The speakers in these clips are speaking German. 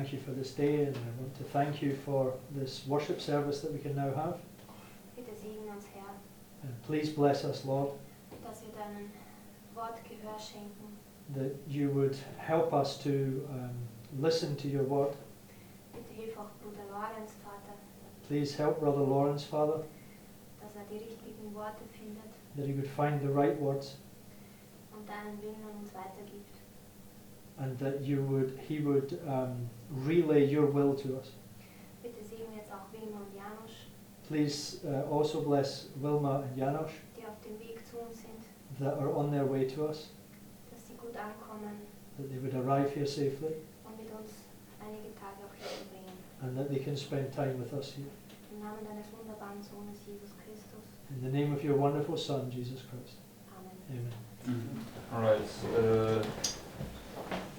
thank you for this day, and I want to thank you for this worship service that we can now have. Bitte segne uns, Herr, And please bless us, Lord, dass wir deinem Wort Gehör schenken. that you would help us to listen to your word. Bitte hilf auch Bruder Lorenz, Vater, Please help Brother Lawrence, Father, dass die richtigen Worte findet that he would find the right words, und deinen Willen an uns weitergibt. and that he would relay your will to us. Bitte segne jetzt auch Wilma und Janusz, Please also bless Wilma and Janos die auf dem Weg zu uns sind, that are on their way to us, dass sie gut ankommen that they would arrive here safely, und mit uns einige Tage auch hier verbringen. and that they can spend time with us here. Im Namen deines wunderbaren Sohnes Jesus Christus. In the name of your wonderful Son, Jesus Christ. Amen. Amen. All right.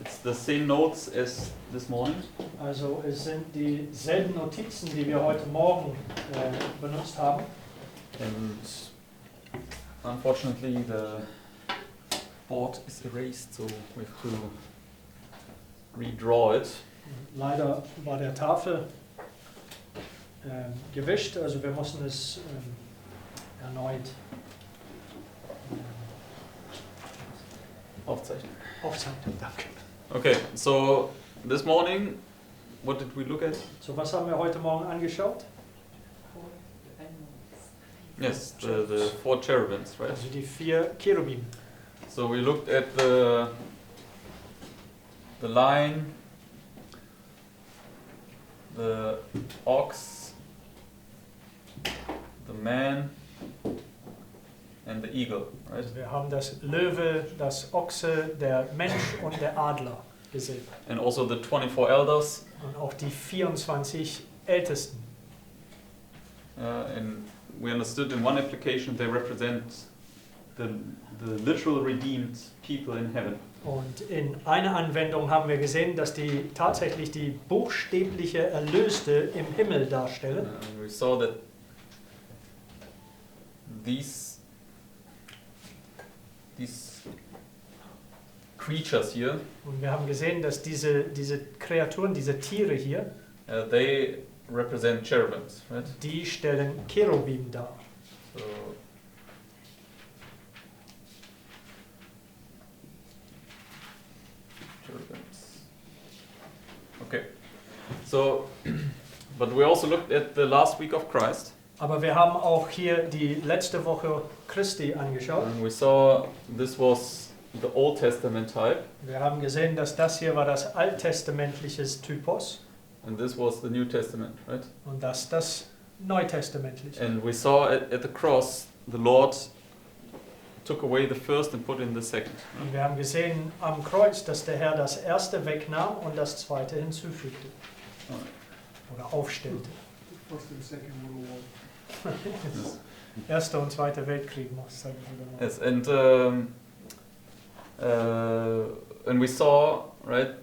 It's the same notes as this morning. Also es sind dieselben Notizen, die wir heute Morgen benutzt haben. And unfortunately, the board is erased, so we have to redraw it. Leider war der Tafel gewischt, also wir mussten es erneut Aufzeichnen. aufzeichnen. Danke. Okay, so this morning, what did we look at? So, was haben wir heute Morgen angeschaut? Yes, the four cherubims, right? Also die 4 Cherubim. So we looked at the lion, the ox, the man, and the eagle, right? Also wir haben das Löwe, das Ochse, der Mensch und der Adler gesehen. And also the 24 elders. Und auch die 24 Ältesten. And we understood in one application they represent the literal redeemed people in heaven. Und in einer Anwendung haben wir gesehen, dass die tatsächlich die buchstäbliche Erlöste im Himmel darstellen. We saw that these creatures here, Und wir haben gesehen, dass diese Kreaturen, diese Tiere hier, they represent cherubims, right? die stellen Cherubim dar. So, cherubims. Okay. So, but we also looked at the last week of Christ. Aber wir haben auch hier die letzte Woche Christi angeschaut. And we saw this was the Old Testament type, Wir haben gesehen, dass das hier war das alttestamentliches Typos and this was the New Testament, right? und das neutestamentliche. And we saw at the cross, the Lord took away the first and put in the second. Und wir haben gesehen am Kreuz, dass der Herr das erste wegnahm und das zweite hinzufügte oder aufstellte. Yes. Erster und Zweiter Weltkrieg muss sein. Yes, and we saw, right,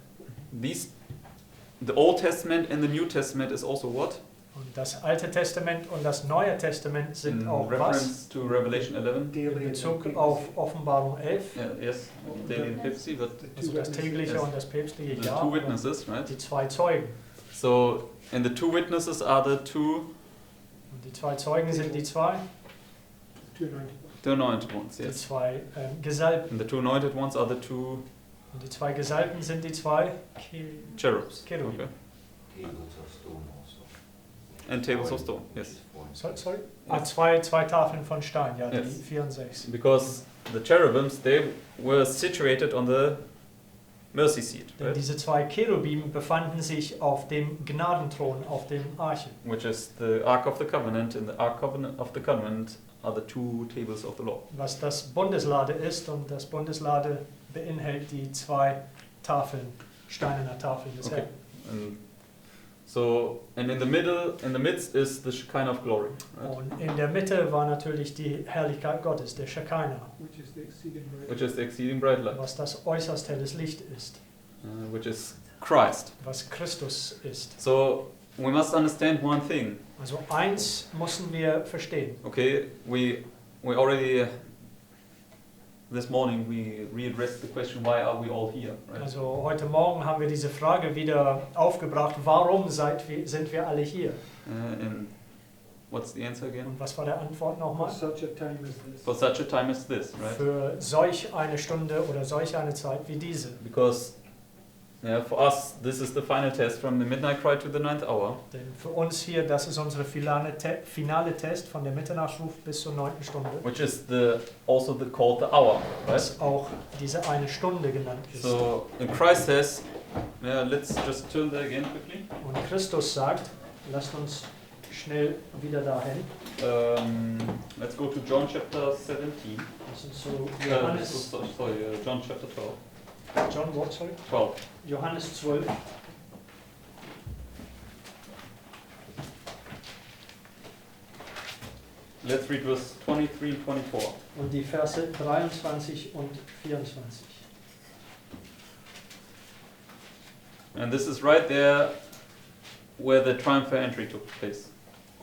the Old Testament and the New Testament is also what? Und das Alte Testament und das Neue Testament sind In auch was? reference to Revelation 11. In Bezug auf Offenbarung 11, Yeah, yes, daily and Pepsi, but also das tägliche Yes. und das päpstliche the Jahr, two witnesses, right? die 2 Zeugen. So, and the two witnesses are the two Und die 2 Zeugen sind die 2, the anointed ones, die yes. 2 Gesalbten. And the two anointed ones are the two Und die 2 Gesalbten sind die 2 cherubs. Cherubim. Okay. Tables of stone also. And tables of stone, yes. Sorry? Ah, 2 Tafeln von Stein, ja, die Yes. 4 und 6. Because the cherubims, they were situated on the mercy seat, Denn right? diese 2 Cherubim befanden sich auf dem Gnadenthron, auf dem Arche. Which is the Ark of the Covenant, and the Ark of the Covenant are the two tables of the law. Was das Bundeslade ist, und das Bundeslade beinhaltet die 2 Tafeln, steinerner Tafeln des Okay. Herrn. And so, and in the midst is the Shekinah of glory, right? Und in der Mitte war natürlich die Herrlichkeit Gottes, der Shekinah, Which is the exceeding bright light, was das äußerst helles Licht ist, which is Christ. was Christus ist. So we must understand one thing. Also eins müssen wir verstehen. Okay, we already this morning we readdressed the question, why are we all here? Right? Also heute Morgen haben wir diese Frage wieder aufgebracht, warum sind wir alle hier? And what's the answer again? Und was war der Antwort nochmal? For such a time as this. For such a time as this, right? Für solch eine Stunde oder solch eine Zeit wie diese. Because for us, this is the final test from the midnight cry to the 9th hour. Denn für uns hier, das ist unsere finale Test von der Mitternachtsruf bis zur 9. Stunde. Which is also called the hour, right? Was auch diese eine Stunde genannt ist. So, and Christ says, let's just turn there again quickly. Und Christus sagt, lasst uns schnell wieder dahin. Let's go to John chapter 17. Das sind so Johannes, John chapter 12. John what, sorry? 12. Johannes 12. Let's read verse 23 and 24. Und die Verse 23 und 24. And this is right there where the triumphal entry took place.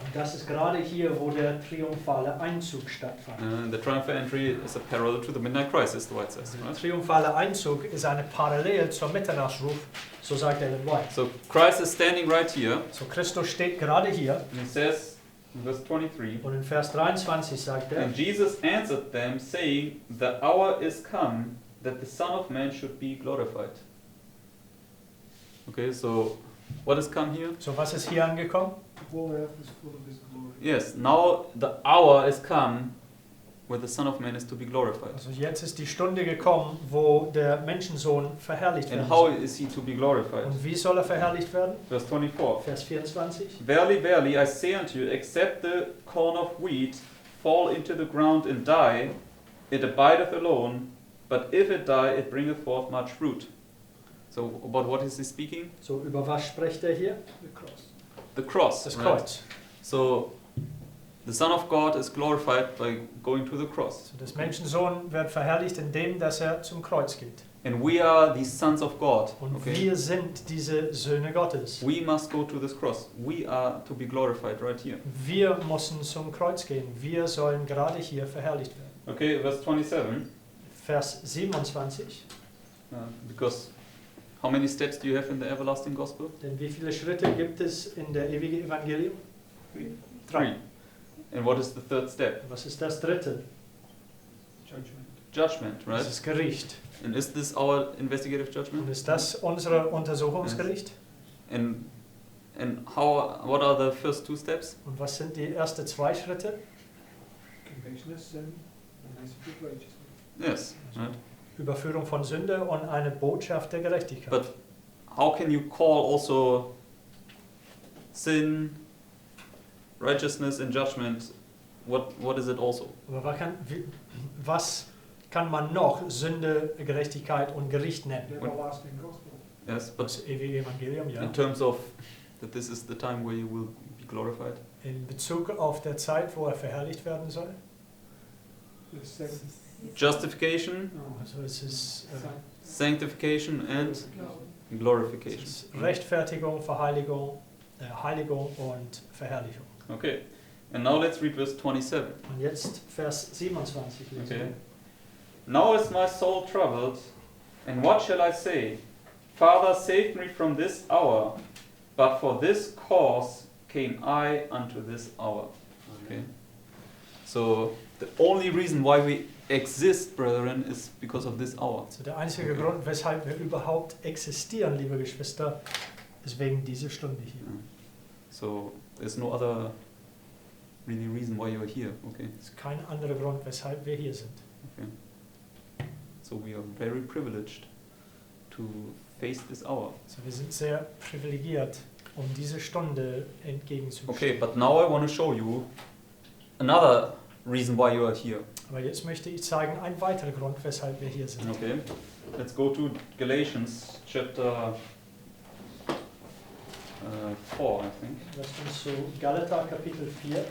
Und das ist gerade hier, wo der triumphale Einzug stattfand. The triumphal entry is a parallel to the midnight crisis, the White says. Der Right? triumphale Einzug ist eine Parallel zum Mitternachtsruf, so sagt Ellen White. So Christ is standing right here, So Christus steht gerade hier and he says in verse 23, und in Vers 23 sagt er, and Jesus answered them, saying, the hour is come that the Son of Man should be glorified. Okay, so what has come here? so was ist hier angekommen? The whole earth is full of his glory. Yes, now the hour is come where the Son of Man is to be glorified. Also jetzt ist die Stunde gekommen, wo der Menschensohn verherrlicht And werden how soll. is he to be glorified? Und wie soll er verherrlicht werden? Verse 24. Vers 24. Verily, verily, I say unto you, except the corn of wheat fall into the ground and die, it abideth alone, but if it die, it bringeth forth much fruit. So, about what is he speaking? So, über was spricht er hier? The cross. The cross. Das right? Kreuz. So, the Son of God is glorified by going to the cross. So, des Menschensohn wird verherrlicht, indem dass er zum Kreuz geht. And we are the sons of God. Und Okay? wir sind diese Söhne Gottes. We must go to this cross. We are to be glorified right here. Wir müssen zum Kreuz gehen. Wir sollen gerade hier verherrlicht werden. Okay, verse 27. Vers 27. Because how many steps do you have in the everlasting gospel? Denn wie viele Schritte gibt es in der ewigen Evangelium? 3. And what is the third step? Was ist das dritte? Judgment. Judgment, Das right? ist Gericht. And is this our investigative Und judgment? ist das unser Untersuchungsgericht? And what are the first two steps? Und was sind die ersten 2 Schritte? Conviction of sin and message of righteousness. Yes, right? Überführung von Sünde und eine Botschaft der Gerechtigkeit. But how can you call also sin, righteousness and judgment? What is it also? Aber was kann man noch Sünde, Gerechtigkeit und Gericht The nennen? everlasting gospel. Yes, but Das ewige Evangelium, ja. in terms of that this is the time where you will be glorified. In Bezug auf der Zeit, wo er verherrlicht werden soll. The seventh. Justification, No. Also es ist, sanctification and es glorification. ist Rechtfertigung, Verheiligung, Heiligung und Verherrlichung. Okay, and now let's read verse 27. Und jetzt Vers 27 lesen Okay. wir. Now is my soul troubled, and what shall I say? Father, save me from this hour, but for this cause came I unto this hour. Okay. So the only reason why we exist, brethren, is because of this hour. Also der einzige Grund, weshalb wir überhaupt existieren, liebe Geschwister, ist wegen dieser Stunde hier. So there's no other really reason why you're here. Okay. Es ist kein anderer Grund, weshalb wir hier sind. So we are very privileged to face this hour. Also wir sind sehr privilegiert, um diese Stunde entgegenzustehen. Okay, but now I want to show you another reason why you are here. Aber jetzt möchte ich zeigen, ein weiterer Grund, weshalb wir hier sind. Okay, let's go to Galatians chapter 4, I think. Lasst uns zu Galater Kapitel 4.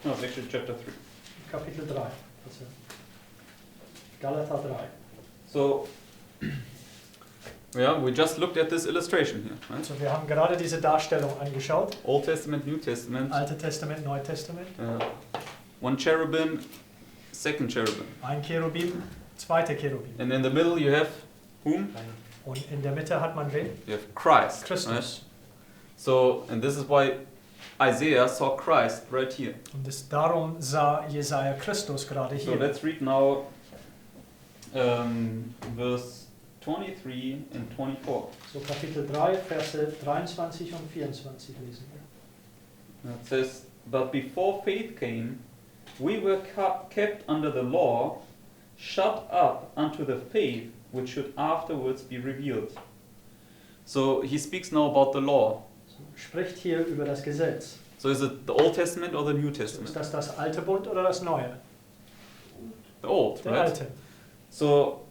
No, it's actually chapter 3. Kapitel 3. Also Galater 3. So, Yeah, we just looked at this illustration here, right? Also wir haben gerade diese Darstellung angeschaut. Old Testament, New Testament. Alte Testament, Neue Testament. One cherubim, second cherubim. Ein Cherubim, zweite Cherubim. And in the middle you have whom? Und in der Mitte hat man wen? You have Christ. Christus. Right? So, and this is why Isaiah saw Christ right here. Und darum sah Jesaja Christus gerade So hier. let's read now verse 23 and 24. So Kapitel 3, Verse 23 und 24 lesen wir. It says, "But before faith came, we were kept under the law, shut up unto the faith which should afterwards be revealed." So he speaks now about the law. So, spricht hier über das Gesetz. So is it the Old Testament or the New So, Testament? ist das alte Bund oder das neue? The Old, Der right? alte. So,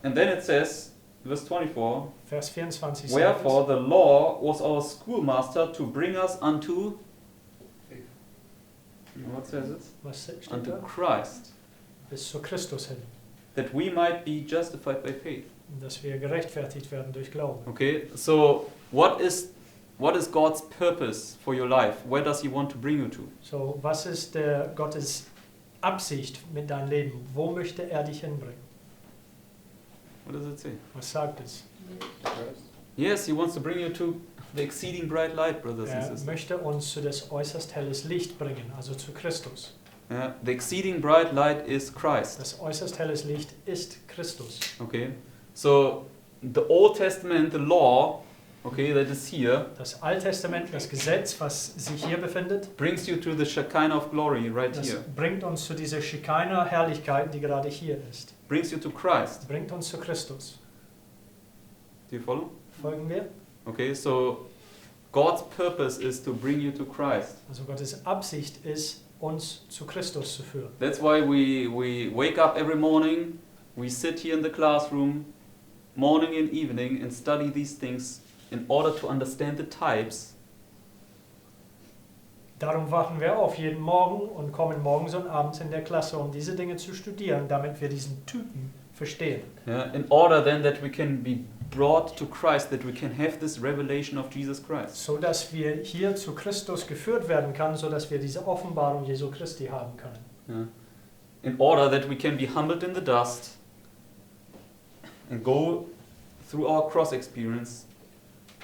and then it says, verse 24, Vers 24 sagt "Wherefore the law was our schoolmaster to bring us unto," what says it? was steht Unto da? Christ, Bis zu Christus hin. that we might be justified by faith. Dass wir gerechtfertigt werden durch Glauben. Okay, so what is God's purpose for your life? Where does He want to bring you to? So, was ist der Gottes Absicht mit deinem Leben? Wo möchte er dich hinbringen? What does it say? Was sagt es? Yes, He wants to bring you to the exceeding bright light, brothers and Er sisters. möchte uns zu das äußerst helles Licht bringen, also zu Christus. Yeah, the exceeding bright light is Christ. Das äußerst helles Licht ist Christus. Okay, so the Old Testament, the law, okay, that is here, Das Alttestament, das Gesetz, was sich hier befindet, brings you to the Shekinah of glory right das here. bringt uns zu dieser Shekinah Herrlichkeit, die gerade hier ist. Brings you to Christ. Bringt uns zu Christus. Do you follow? Folgen wir? Okay, so God's purpose is to bring you to Christ. Also Gottes Absicht ist, uns zu Christus zu führen. That's why we wake up every morning, we sit here in the classroom, morning and evening, and study these things in order to understand the types. Darum wachen wir auf jeden Morgen und kommen morgens und abends in der Klasse, um diese Dinge zu studieren, damit wir diesen Typen verstehen. Yeah, in order then that we can be brought to Christ, that we can have this revelation of Jesus Christ. So dass wir hier zu Christus geführt werden können, so dass wir diese Offenbarung Jesu Christi haben können. Yeah. In order that we can be humbled in the dust and go through our cross experience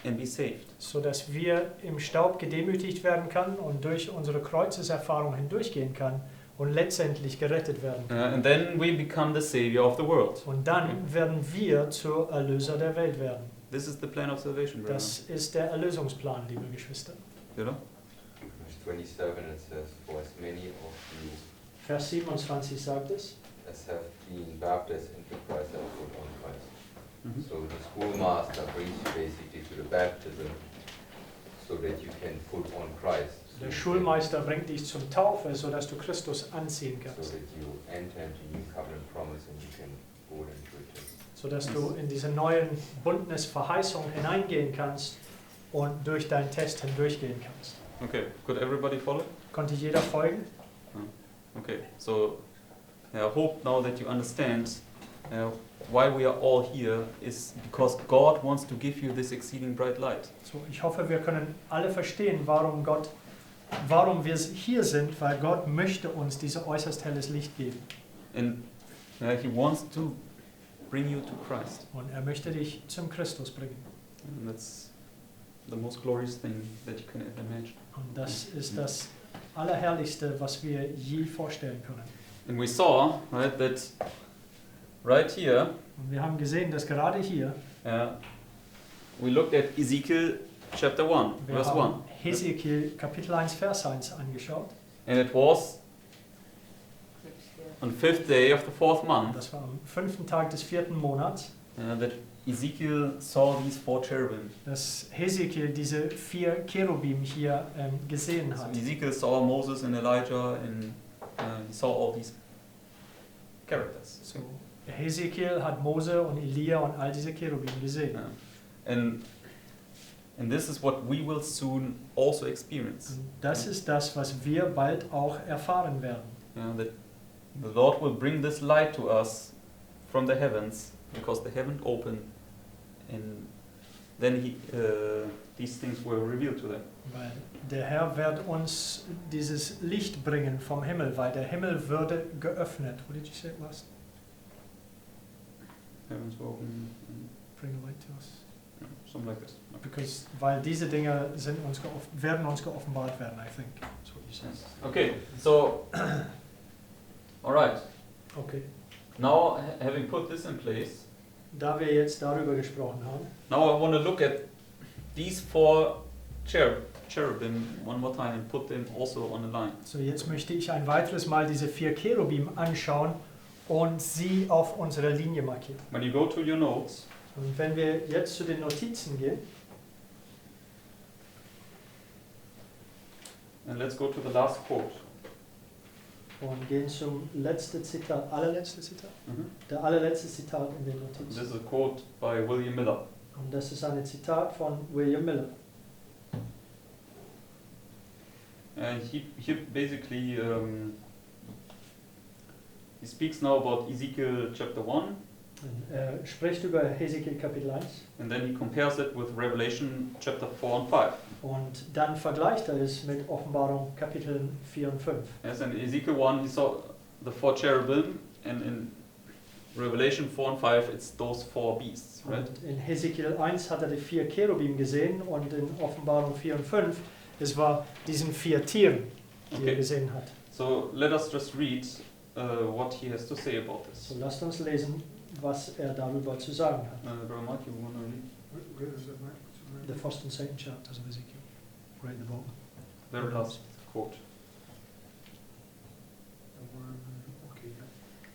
and be saved. So dass wir im Staub gedemütigt werden können und durch unsere Kreuzeserfahrung hindurchgehen kann und letztendlich gerettet werden können. And then we become the savior of the world. Und dann werden wir zur Erlöser der Welt werden. This is the plan of salvation, brother. Das ist der Erlösungsplan, liebe Geschwister. You know? Verse 27 it says, "For as many of you Vers 27 sagt es. as have been baptized into Christ have put on Christ." Mhm. So the schoolmaster brings you basically to the baptism so that you can put on Christ. Der Schulmeister bringt dich zur Taufe, so dass du Christus anziehen So kannst. that you enter into new covenant promise and you can go into it. So dass du in diese neuen Bundesverheißung hineingehen kannst und durch deinen Test hindurchgehen kannst. Okay, could everybody follow? Konnte jeder folgen? Okay, so I hope now that you understand why we are all here is because God wants to give you this exceeding bright light. So, ich hoffe, wir können alle verstehen, warum wir hier sind, weil Gott möchte uns dieses äußerst helles Licht geben. And He wants to bring you to Christ. Und er möchte dich zum Christus bringen. And that's the most glorious thing that you can imagine. Und das ist das Allerherrlichste, was wir je vorstellen können. And we saw, right, that right here, Und wir haben gesehen, dass gerade hier, we looked at Ezekiel chapter 1, wir verse 1. haben Hesekiel Kapitel 1, Vers 1 angeschaut. And it was on the 5th day of the 4th month Das war am 5. Tag des 4. Monats, that Ezekiel saw these 4 cherubim. dass Hesekiel diese 4 Cherubim hier gesehen So hat. Ezekiel saw Moses and Elijah and he saw all these characters. So, Hesekiel hat Mose und Elia und all diese Cherubim gesehen. Yeah. And this is what we will soon also experience. Und das ist das, was wir bald auch erfahren werden. Yeah, that the Lord will bring this light to us from the heavens because the heaven opened and then these things were revealed to them. Weil der Herr wird uns dieses Licht bringen vom Himmel, weil der Himmel würde geöffnet. What did you say it was? Heavens were open, Bring a light to us. something like this. Okay. Because, weil diese Dinge werden uns geoffenbart werden, I think. That's what you said. Yes. Okay, so, all right. Okay. Now, having put this in place, Da wir jetzt darüber gesprochen haben, now I want to look at these four cherubim one more time and put them also on a line. so jetzt möchte ich ein weiteres Mal diese 4 Cherubim anschauen und sie auf unserer Linie markieren. When you go to your notes, Und wenn wir jetzt zu den Notizen gehen, and let's go to the last quote. und gehen zum letzten Zitat, allerletzte Zitat? Mhm. Der allerletzte Zitat in den This Notizen. is a quote by William Miller. Und das ist ein Zitat von William Miller. And he basically he speaks now about Ezekiel chapter 1, Und er spricht über Hesekiel Kapitel 1 and then he compares it with Revelation chapter 4 and 5. und dann vergleicht er es mit Offenbarung Kapitel 4 und 5. Yes, and in Ezekiel 1 he saw the 4 cherubim, and in Revelation 4 and 5 it's those 4 beasts, right? Und in Hesekiel 1 hat er die 4 Cherubim gesehen und in Offenbarung 4 und 5 es war diesen 4 Tieren, die er Okay. gesehen hat. So let us just read what he has to say about this. So lasst uns lesen, was er darüber zu sagen hat. Brother Mark, you want to read? Where is it, Mike? The first and second chapters of Ezekiel, right at the bottom. Very last quote. Okay.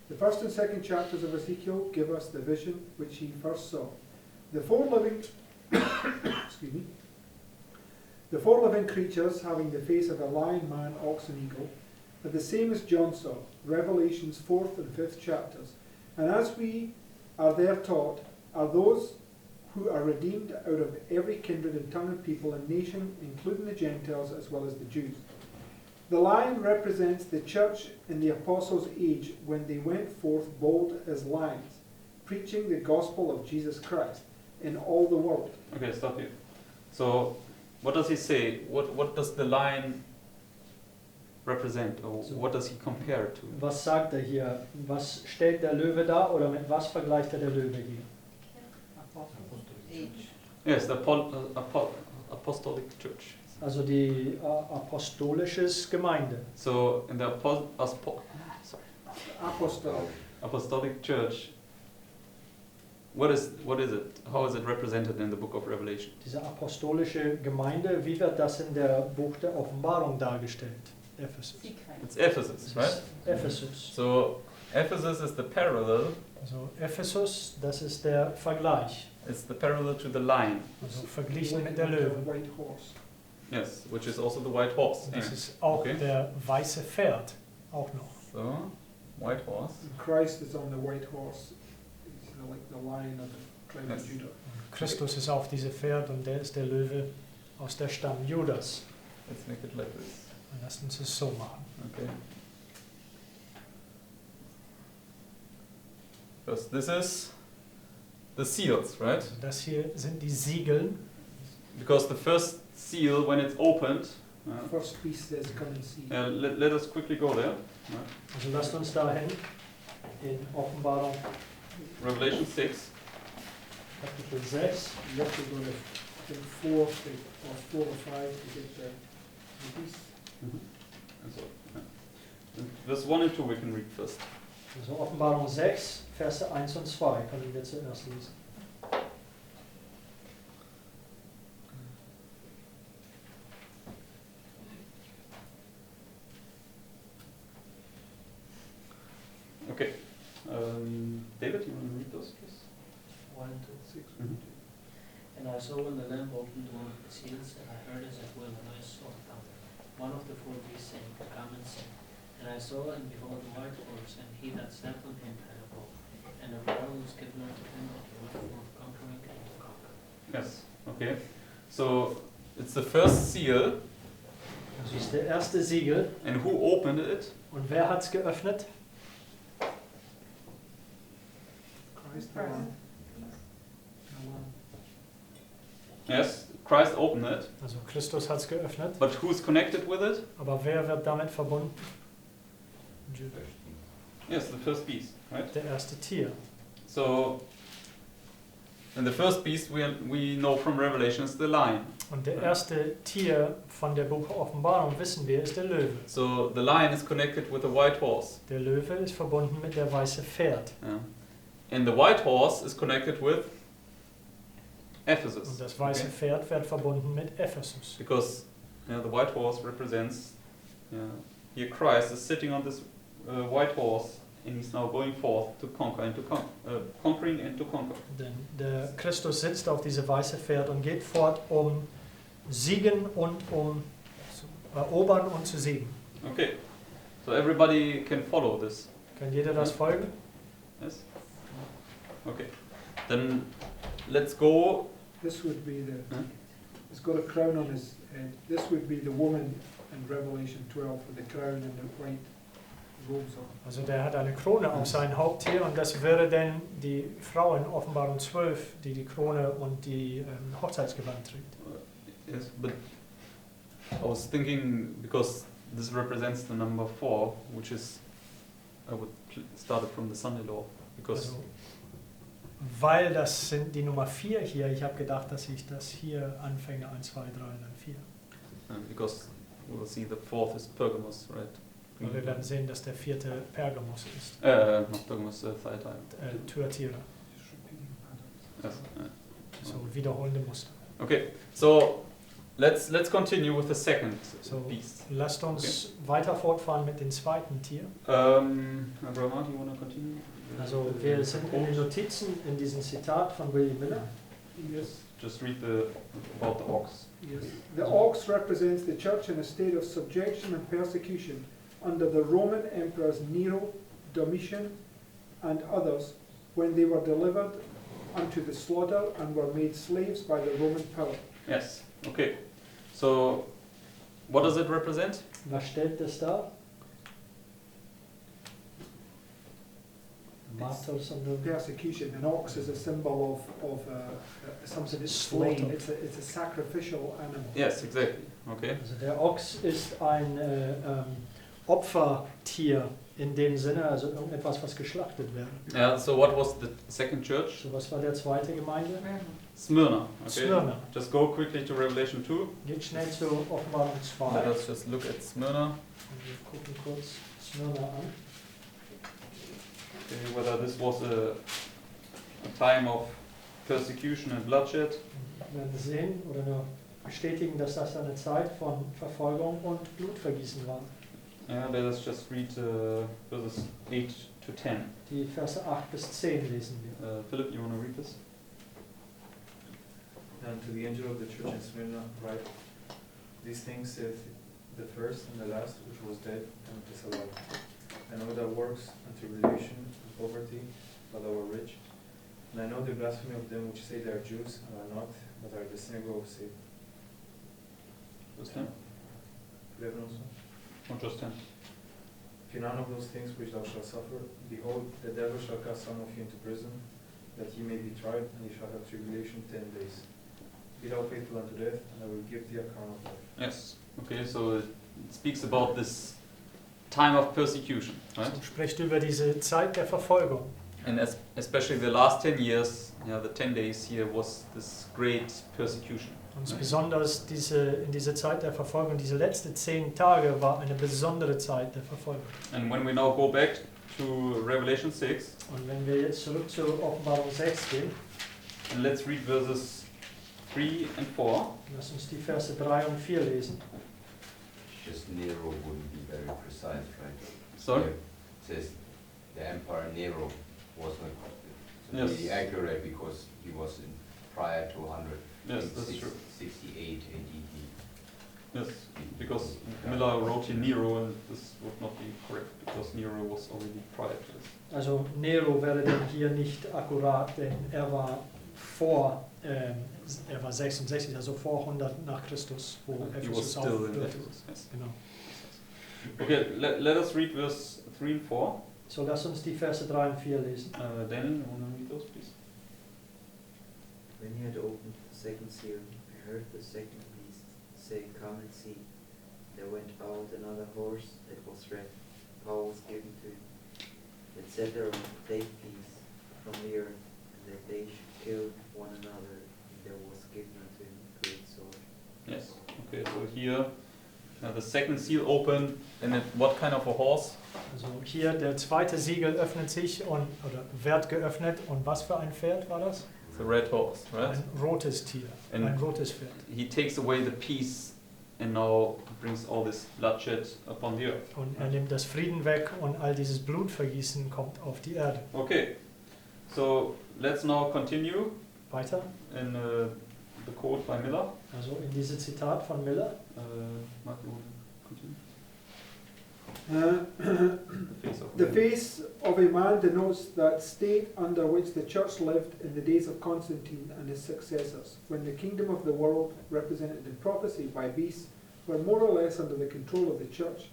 The first and second chapters of Ezekiel give us the vision which he first saw. The 4 living, excuse me, the 4 living creatures having the face of a lion, man, ox, and eagle, are the same as John saw, Revelation's 4th and 5th chapters. And as we are there taught, are those who are redeemed out of every kindred and tongue and people and nation, including the Gentiles as well as the Jews. The lion represents the church in the apostles' age when they went forth bold as lions, preaching the gospel of Jesus Christ in all the world. Okay, stop here. So, what does he say? What does the lion represent, or So- what does he compare it to? Was sagt er hier? Was stellt der Löwe dar oder mit was vergleicht er der Löwe hier? Yes, the apostolic church. Also die apostolisches Gemeinde. So, in the Apostol. apostolic church, what is it? How is it represented in the book of Revelation? Diese apostolische Gemeinde, wie wird das in der Buch der Offenbarung dargestellt? Ephesus. It's Ephesus, right? Ephesus. So, Ephesus is the parallel. Also Ephesus, das ist der Vergleich. It's the parallel to the lion. Also verglichen mit der Löwe. White horse. Yes, which is also the white horse. Das Yeah. ist auch Okay. der weiße Pferd, auch noch. So, white horse. And Christ is on the white horse. He's like the lion of the tribe Yes. of Judah. Christus ist auf diesem Pferd und der ist der Löwe aus der Stamm Judas. Let's make it like this. Lasst uns es so machen. Okay. First, this is the seals, right? Also das hier sind die Siegel. Because the first seal, when it's opened, First beast says, come and see. let us quickly go there. Also lasst uns dahin in Offenbarung Revelation 6. Kapitel 6. You have to go to, I think, 4 or 5 to get the beast. And so, yeah. Verse 1 and 2 we can read first. Also Offenbarung 6, Verse 1 und 2 können wir zuerst lesen. Okay. David, you want to read those, please? 1 to 6. Mhm. And I saw when the Lamb opened one of the seals, and I heard as it were a noise of thunder. One of the 4 beasts saying, come and see. And I saw and behold a white horse, and he that sat on him had a bow. And a power was given unto him, and he went forth conquering and to conquer. Yes. Okay. So it's the first seal, Das ist der erste Siegel. and who opened it? Und wer hat es geöffnet? Christ the Lamb. Yes, Christ opened it, Also Christus hat es geöffnet. but who's connected with it? Aber wer wird damit verbunden? Yes, the first beast, right? Der erste Tier. So, and the first beast we know from Revelation is the lion. Und der erste Tier von der Buch Offenbarung, wissen wir, ist der Löwe. So the lion is connected with the white horse. Der Löwe ist verbunden mit der weiße Pferd. Yeah. And the white horse is connected with Ephesus. Und das weiße Pferd wird verbunden mit Ephesus. Because the white horse represents, here Christ is sitting on this white horse and he's now going forth to conquer and to conquering and to conquer. Denn der Christus sitzt auf diesem weißen Pferd und geht fort, um siegen und um zu erobern und zu siegen. Okay, so everybody can follow this. Kann jeder das folgen? Yes? Okay, then let's go. This would be the, Huh? he's got a crown on his head. This would be the woman in Revelation 12 with the crown and the white robes on. Also der hat eine Krone auf sein Haupt hier und das wäre dann die Frau in Offenbarung 12, die die Krone und die Hochzeitsgewand trägt. Yes, but I was thinking because this represents the number 4, which is I would start it from the Sunday law because Also, weil das sind die Nummer 4 hier, ich habe gedacht, dass ich das hier anfange, 1, 2, 3 und dann 4. because we will see the 4th is Pergamos, right? Und wir werden sehen, dass der 4. Pergamos ist, Not Pergamos, Thyatira. Thyatira, Yes. so wiederholende Muster. Okay, so let's continue with the second So, beast. lasst uns weiter fortfahren mit dem zweiten Tier. Abraham, you want to continue? Also wir sind in den Notizen in diesem Zitat von William Miller. Yes. Just read about the ox. Yes. The ox represents the church in a state of subjection and persecution under the Roman emperors Nero, Domitian, and others when they were delivered unto the slaughter and were made slaves by the Roman power. Yes. Okay. So, what does it represent? Was stellt das dar? Martyrs und Persecution. An ox is a symbol of something that's slain. Slaughter. It's a sacrificial animal. Yes, exactly. Okay. Also der Ochs ist ein Opfertier in dem Sinne, also irgendetwas, was geschlachtet wird. Yeah. So, what was the second church? So, was war der zweite Gemeinde? Smyrna. Okay. Smyrna. Just go quickly to Revelation 2. Geht schnell zur Offenbarung 2. Let us just look at Smyrna. Und wir gucken kurz Smyrna an. Okay, whether this was a time of persecution and bloodshed. Wir werden sehen oder nur bestätigen, dass das eine Zeit von Verfolgung und Blutvergießen war. Yeah, let us just read verses 8 to 10. Die Verse 8 bis 10 lesen wir. Philip, you want to read this? And to the angel of the church in Smyrna write, these things saith the first and the last, which was dead and is alive. I know thy works and tribulation and poverty, but thou art rich. And I know the blasphemy of them which say they are Jews and are not, but are the synagogue of Satan. Verse 10? 11 also. Or just 10? Fear none of those things which thou shalt suffer. Behold, the devil shall cast some of you into prison, that ye may be tried, and ye shall have tribulation 10 days. Be thou faithful unto death, and I will give thee account of life. Yes. Okay, so it speaks about this time of persecution, right? So spricht über diese Zeit der Verfolgung. And especially the last 10 years, the 10 days here was this great persecution. Und besonders in dieser Zeit der Verfolgung, diese letzten 10 Tage war eine besondere Zeit der Verfolgung. And when we now go back to Revelation 6, Und wenn wir jetzt zurück zur Offenbarung 6 gehen, and let's read verses 3 and 4. lass uns die Verse 3 und 4 lesen. Just Nero wouldn't be very precise, right? Sorry? It says the Emperor Nero was not Yes. really accurate because he was in prior to 100. Yes, that's true. 68 AD. Yes, because Miller wrote here Nero, and this would not be correct because Nero was already prior to this. Also Nero wäre dann hier nicht akkurat, denn er war er war 66, also vor 100 nach Christus, wo He was Ephesus still in aufhörte. Ephesus. Yes. Genau. Okay, let us read verse 3 and 4. So lass uns die Verse 3 und 4 lesen. Daniel, you want to read those, please? When he had opened the second seal, I heard the second beast say, "Come and see." There went out another horse that was red. Power was given to it. It sat there and take peace from the earth, and that they should kill one another, and there was given unto him a great sword. Yes. Okay, so here the second seal opened, and what kind of a horse? Also hier der zweite Siegel öffnet sich oder wird geöffnet. Und was für ein Pferd war das? The red horse, right? Ein rotes Tier, And ein rotes Pferd. he takes away the peace and now brings all this bloodshed upon the earth. Und er nimmt das Frieden weg und all dieses Blutvergießen kommt auf die Erde. Okay, so let's now continue Weiter, in the quote by Miller. also in diese Zitat von Miller. Mark, you want to continue? The face of The man. face of a man denotes that state under which the church lived in the days of Constantine and his successors, when the kingdom of the world, represented in prophecy by beasts, were more or less under the control of the church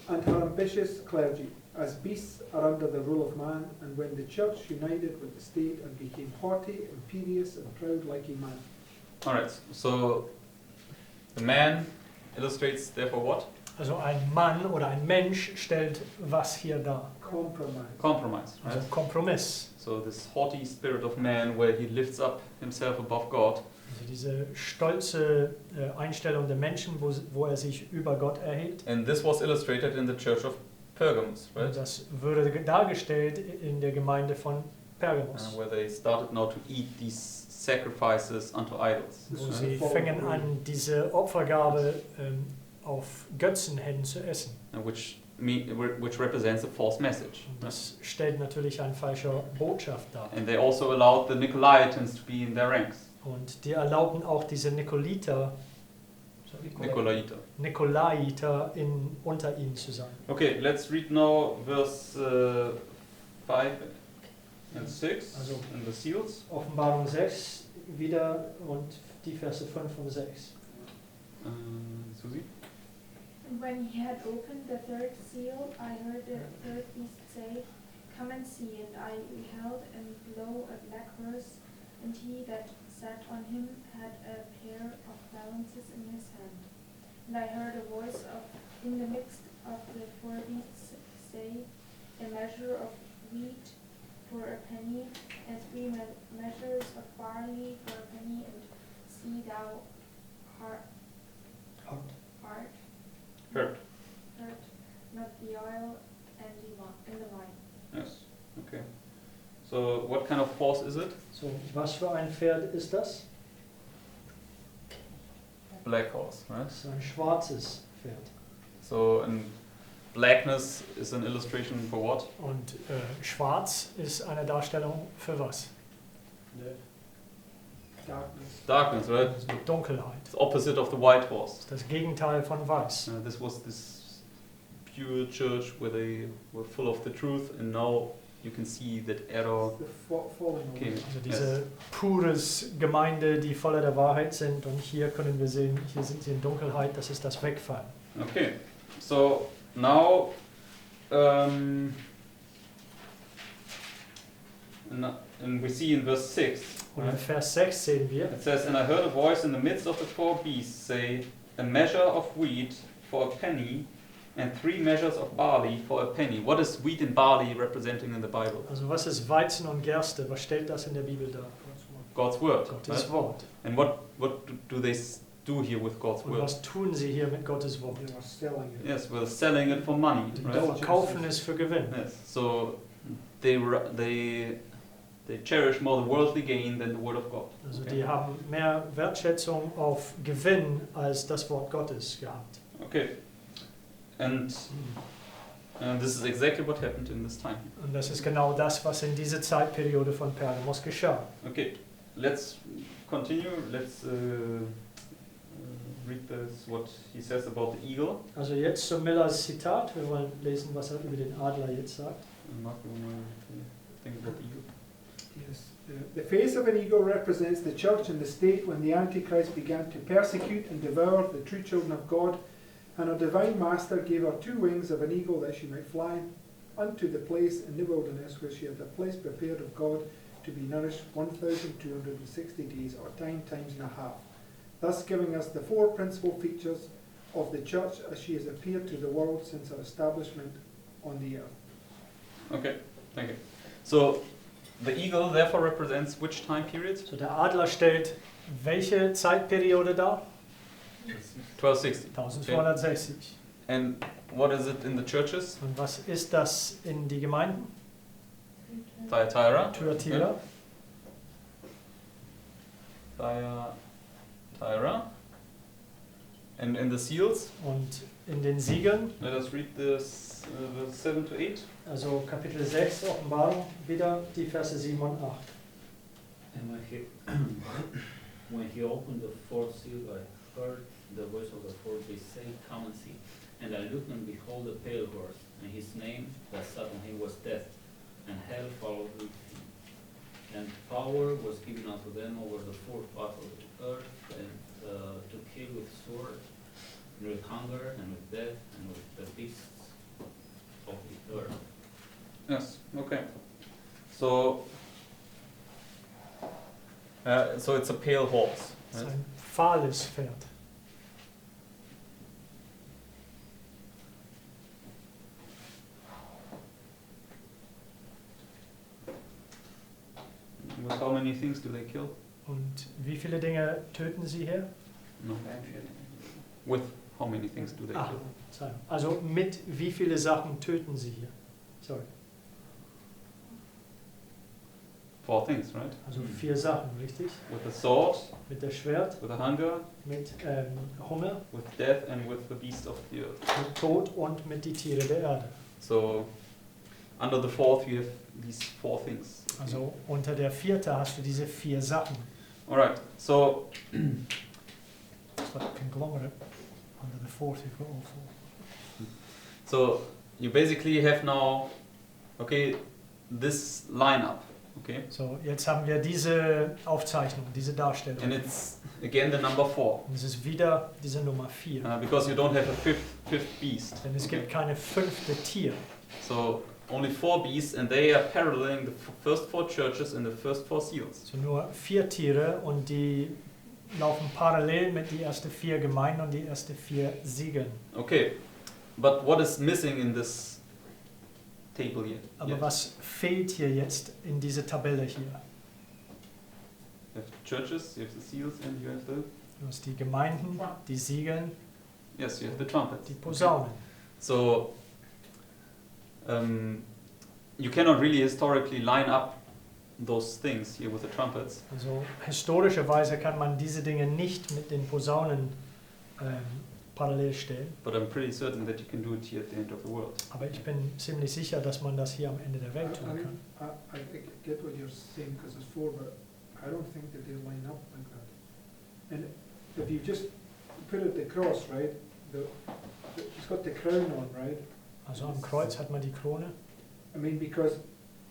and her ambitious clergy, as beasts are under the rule of man, and when the church united with the state and became haughty, imperious, and proud like a man. Alright, so the man illustrates therefore what? Also ein Mann oder ein Mensch stellt was hier dar? Compromise. Compromise, Also right? Kompromiss. So this haughty spirit of man where he lifts up himself above God. Also diese stolze Einstellung der Menschen, wo er sich über Gott erhebt. And this was illustrated in the church of Pergamos, right? Und das würde dargestellt in der Gemeinde von Pergamos, Where they started now to eat these sacrifices unto idols. wo sie fängen an, diese Opfergabe auf Götzenhänden zu essen. Which represents a false message. Und das stellt natürlich eine falsche Botschaft dar. And they also allowed the Nicolaitans to be in their ranks. Und die erlaubten auch diese Nikolaiter unter ihnen zu sein. Okay, let's read now verse 5 and 6 Also in the seals. Offenbarung 6 wieder und die Verse 5 und 6. Susi? And when he had opened the third seal, I heard the third beast say, "Come and see." And I beheld, and lo, a black horse, and he that sat on him had a pair of balances in his hand. And I heard a voice in the midst of the four beasts say, "A measure of wheat for a penny, and 3 measures of barley for a penny, and see thou heart, Heard. not the oil and the wine." Yes. Okay. So what kind of horse is it? So, was für ein Pferd ist das? Black horse, right? Das ist ein schwarzes Pferd. So and blackness is an illustration for what? Und schwarz ist eine Darstellung für was? Darkness. Darkness, right? Also Dunkelheit. It's opposite of the white horse. Das Gegenteil von weiß. This was this pure church where they were full of the truth, and now you can see that error The fallen came. Also diese pures Gemeinde, die voller der Wahrheit sind. Und hier können wir sehen, hier sind sie in Dunkelheit, das ist das Wegfallen. Okay, so now and we see in verse 6, Und in right? Vers 6 sehen wir, It says, "And I heard a voice in the midst of the four beasts say, a measure of wheat for a penny, and 3 measures of barley for a penny." What is wheat and barley representing in the Bible? also was ist Weizen und Gerste? Was stellt das in der Bibel dar? God's word. Gottes Right? Wort. And what do they do here with God's Und word? was tun sie hier mit Gottes Wort? They are selling it. Yes, we're selling it for money, Die right? kaufen es für Gewinn. Yes. So they cherish more the worldly gain than the word of God. Also Okay. die haben mehr Wertschätzung auf Gewinn als das Wort Gottes gehabt. Okay. And this is exactly what happened in this time. Und das ist genau das, was in dieser Zeitperiode von Pergamos geschah. Okay, let's continue. Let's read this, what he says about the eagle. Also jetzt zu Millers Zitat. Wir wollen lesen, was er über den Adler jetzt sagt. Mark, you want to think about the eagle? Yes. The face of an eagle represents the church and the state when the Antichrist began to persecute and devour the true children of God, and our divine master gave her 2 wings of an eagle that she might fly unto the place in the wilderness where she had a place prepared of God to be nourished 1,260 days or 10 times and a half, thus giving us the four principal features of the church as she has appeared to the world since her establishment on the earth. Okay, thank you. So the eagle therefore represents which time period? So der Adler stellt welche Zeitperiode dar? 1260. 1260. And what is it in the churches? Und was ist das in die Gemeinden? Thyatira. Thyatira. Thyatira. And in the seals? Und in den Siegeln, Let us read this verse 7 to 8. also Kapitel 6, Offenbarung, wieder die Verse 7 und 8. And when he opened the fourth seal, I heard the voice of the fourth beast say, "Come and see." And I looked, and behold, a pale horse, and his name that sat on him was Death, and hell followed with him. And power was given unto them over the fourth part of the earth, and to kill with sword, and with hunger, and with death, and with the beasts of the earth. Yes, okay. So it's a pale horse. Das ist Right? ein fahles Pferd. With how many things do they kill? Und wie viele Dinge töten sie hier? No. With how many things do they Ah, kill? Verzeihung. Also mit wie viele Sachen töten sie hier? Sorry. 4 things, right? Also 4 Sachen, richtig? With the sword, Mit der Schwert, with the hunger, mit Hunger, with death, and with the beast of the earth. mit Tod und mit die Tiere der Erde. So under the fourth you have these 4 things. Also unter der 4. hast du diese 4 Sachen. Alright, so It's like a conglomerate. Under the 4th you've got all 4. so you basically have now, okay, this lineup, okay? So, jetzt haben wir diese Aufzeichnung, diese Darstellung. And it's again the number 4. Und es ist wieder diese Nummer 4. Because you don't have a fifth beast. Denn es gibt keine 5. Tier. So only 4 beasts, and they are paralleling the first 4 churches and the first 4 seals. So nur 4 Tiere und die laufen parallel mit die ersten 4 Gemeinden und die ersten 4 Siegeln. Okay, but what is missing in this table here? Aber Yeah. was fehlt hier jetzt in dieser Tabelle hier? You have churches, you have the seals, and you have the Du hast die Gemeinden, die Siegeln, yes, you have the trumpets. die Posaunen. So you cannot really historically line up those things here with the trumpets. Also historischerweise kann man diese Dinge nicht mit den Posaunen parallel stellen. But I'm pretty certain that you can do it here at the end of the world. Aber ich bin ziemlich sicher, dass man das hier am Ende der Welt tun kann. I get what you're saying because it's 4, but I don't think that they line up like that. And if you just put it the cross, right? It's got the crown on, right? Also am Kreuz hat man die Krone. I mean, because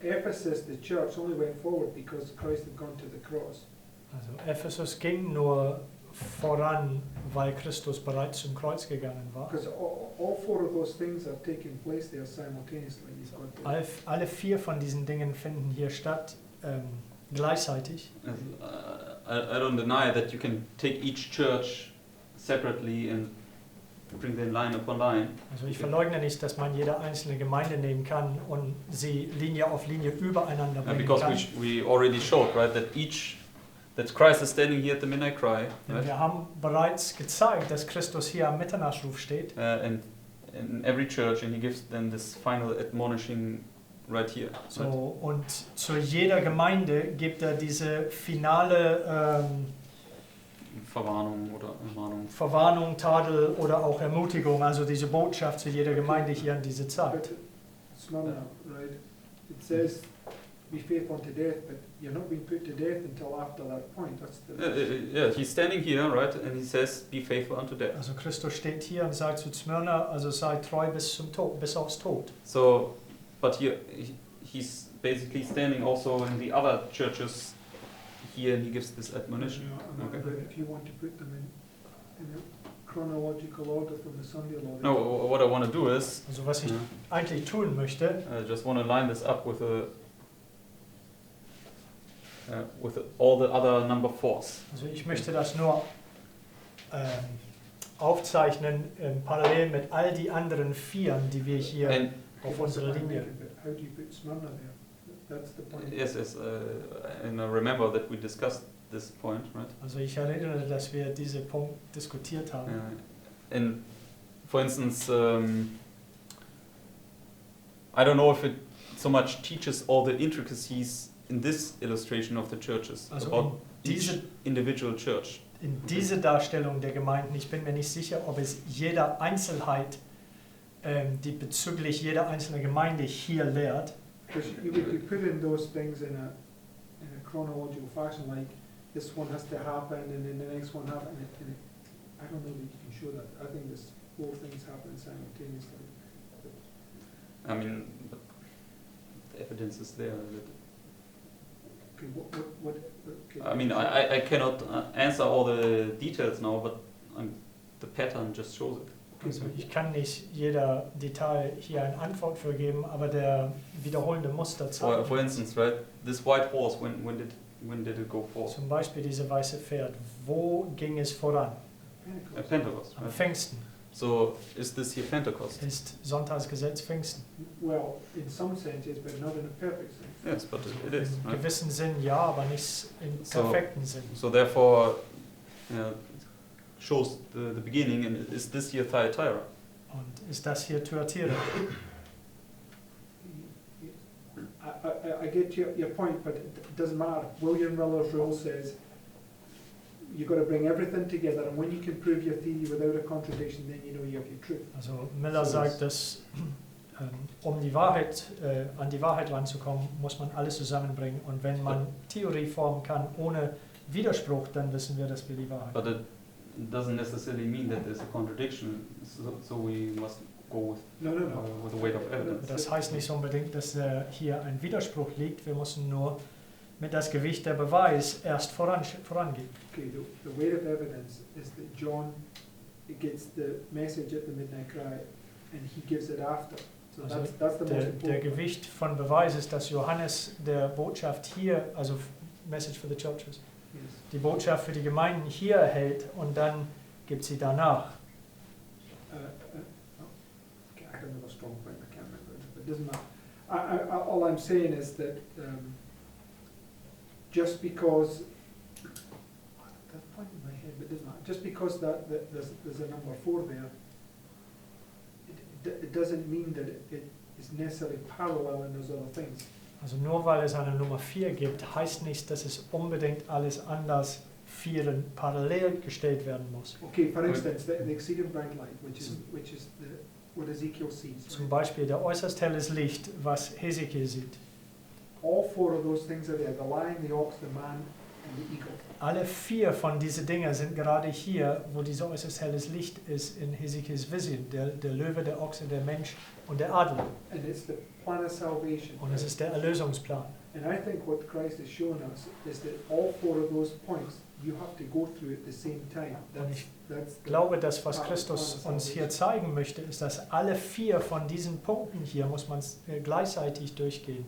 Ephesus, the church, only went forward because Christ had gone to the cross. Also Ephesus ging nur voran, weil Christus bereits zum Kreuz gegangen war. Because all 4 of those things are taking place there simultaneously. You've got the, Alle 4 von diesen Dingen finden hier statt, gleichzeitig. I don't deny that you can take each church separately and bring them line upon line. Also ich verleugne nicht, dass man jede einzelne Gemeinde nehmen kann und sie Linie auf Linie übereinander bringen Because kann. we already showed, right, that Christ is standing here at the midnight cry, Denn right? wir haben bereits gezeigt, dass Christus hier am Mitternachtsruf steht. And in every church, and he gives them this final admonishing right here. So, Right? und zu jeder Gemeinde gibt er diese finale Verwarnung oder Ermahnung. Verwarnung, Tadel oder auch Ermutigung, also diese Botschaft zu jeder Gemeinde hier an diese but Zeit. it's not right? It says, be faithful unto death, but you're not being put to death until after that point. That's the... Yeah, he's standing here, right, and he says, "Be faithful unto death." Also Christus steht hier und sagt zu Smyrna, also sei treu bis zum Tod, bis aufs Tod. So, but here he's basically standing also in the other churches here, and he gives this admonition. Okay. But if you want to put them in a chronological order from the Sunday law. No, what I want to do is, Also was ich eigentlich tun möchte, I just want to line this up with with all the other number 4s. Also ich möchte das nur aufzeichnen, parallel mit all die anderen Vieren, die wir hier And auf unserer Linie. How do you put Smyrna there? That's the point. yes, and I remember that we discussed this point, right? Also ich erinnere, dass wir diesen Punkt diskutiert haben. And for instance, I don't know if it so much teaches all the intricacies in this illustration of the churches Also about in each diese, individual church. in diese Darstellung der Gemeinden, ich bin mir nicht sicher, ob es jeder Einzelheit, die bezüglich jeder einzelnen Gemeinde hier lehrt. Because you would be putting those things in a chronological fashion, like this one has to happen and then the next one happen. And I don't know that you can show that. I think this whole thing's happening simultaneously. I mean, but the evidence is there. That, Okay, okay. I mean, I cannot answer all the details now, but the pattern just shows it. Also ich kann nicht jeder Detail hier eine Antwort für geben, aber der wiederholende Muster zeigt. For instance, right, this white horse, when did it go forth? Zum Beispiel diese weiße Pferd. Wo ging es voran? At Pentecost, Am right? Pfingsten. So is this here Pentecost? Ist Sonntagsgesetz Pfingsten? Well, in some senses, but not in a perfect sense. Yes, but it is. Im Right? gewissen Sinn ja, aber nicht im So- perfekten Sinn. So therefore, it shows the beginning, and is this here Thyatira? Und ist das hier Thyatira? I get your point, but it doesn't matter. William Miller's rule says you've got to bring everything together, and when you can prove your theory without a contradiction, then you know you have your truth. Also Miller sagt, dass um die Wahrheit, an die Wahrheit ranzukommen, muss man alles zusammenbringen. Und wenn man Theorie formen kann ohne Widerspruch, dann wissen wir, dass wir die Wahrheit But it doesn't necessarily mean that there's a contradiction. So we must go with No. with the weight of evidence. Das heißt nicht unbedingt, dass hier ein Widerspruch liegt. Wir müssen nur mit das Gewicht der Beweis erst vorangehen. Okay, the weight of evidence is that John gets the message at the midnight cry, and he gives it after. So Also that's the most Der important. Gewicht von Beweis ist, dass Johannes der Botschaft hier, also Message for the Churches, Yes. die Botschaft für die Gemeinden hier erhält und dann gibt sie danach. Okay, I don't have a strong point. I can't remember it, but it doesn't matter. All I'm saying is that just because that's a point in my head, but it doesn't matter. Just because that there's a number 4 there, it doesn't mean that it is necessarily parallel in those other things. Also nur weil es eine Nummer 4 gibt, heißt nicht, dass es unbedingt alles anders vieren parallel gestellt werden muss. Okay, for instance, the exceeding bright light, which is what Ezekiel sees. Zum Beispiel der äußerst helles Licht, was Hesekiel sieht. All 4 of those things are there: the lion, the ox, the man, and the eagle. Alle 4 von diesen Dingen sind gerade hier, wo dieses äußerst helles Licht ist in Hesekiels Vision. Der Löwe, der Ochse, der Mensch und der Adler. And it's the plan of salvation. Und es ist der Erlösungsplan. And I think what Christ is showing us is that all 4 of those points you have to go through at the same time. That's Ich glaube, das, was Christus uns hier zeigen möchte, ist, dass alle 4 von diesen Punkten hier muss man gleichzeitig durchgehen.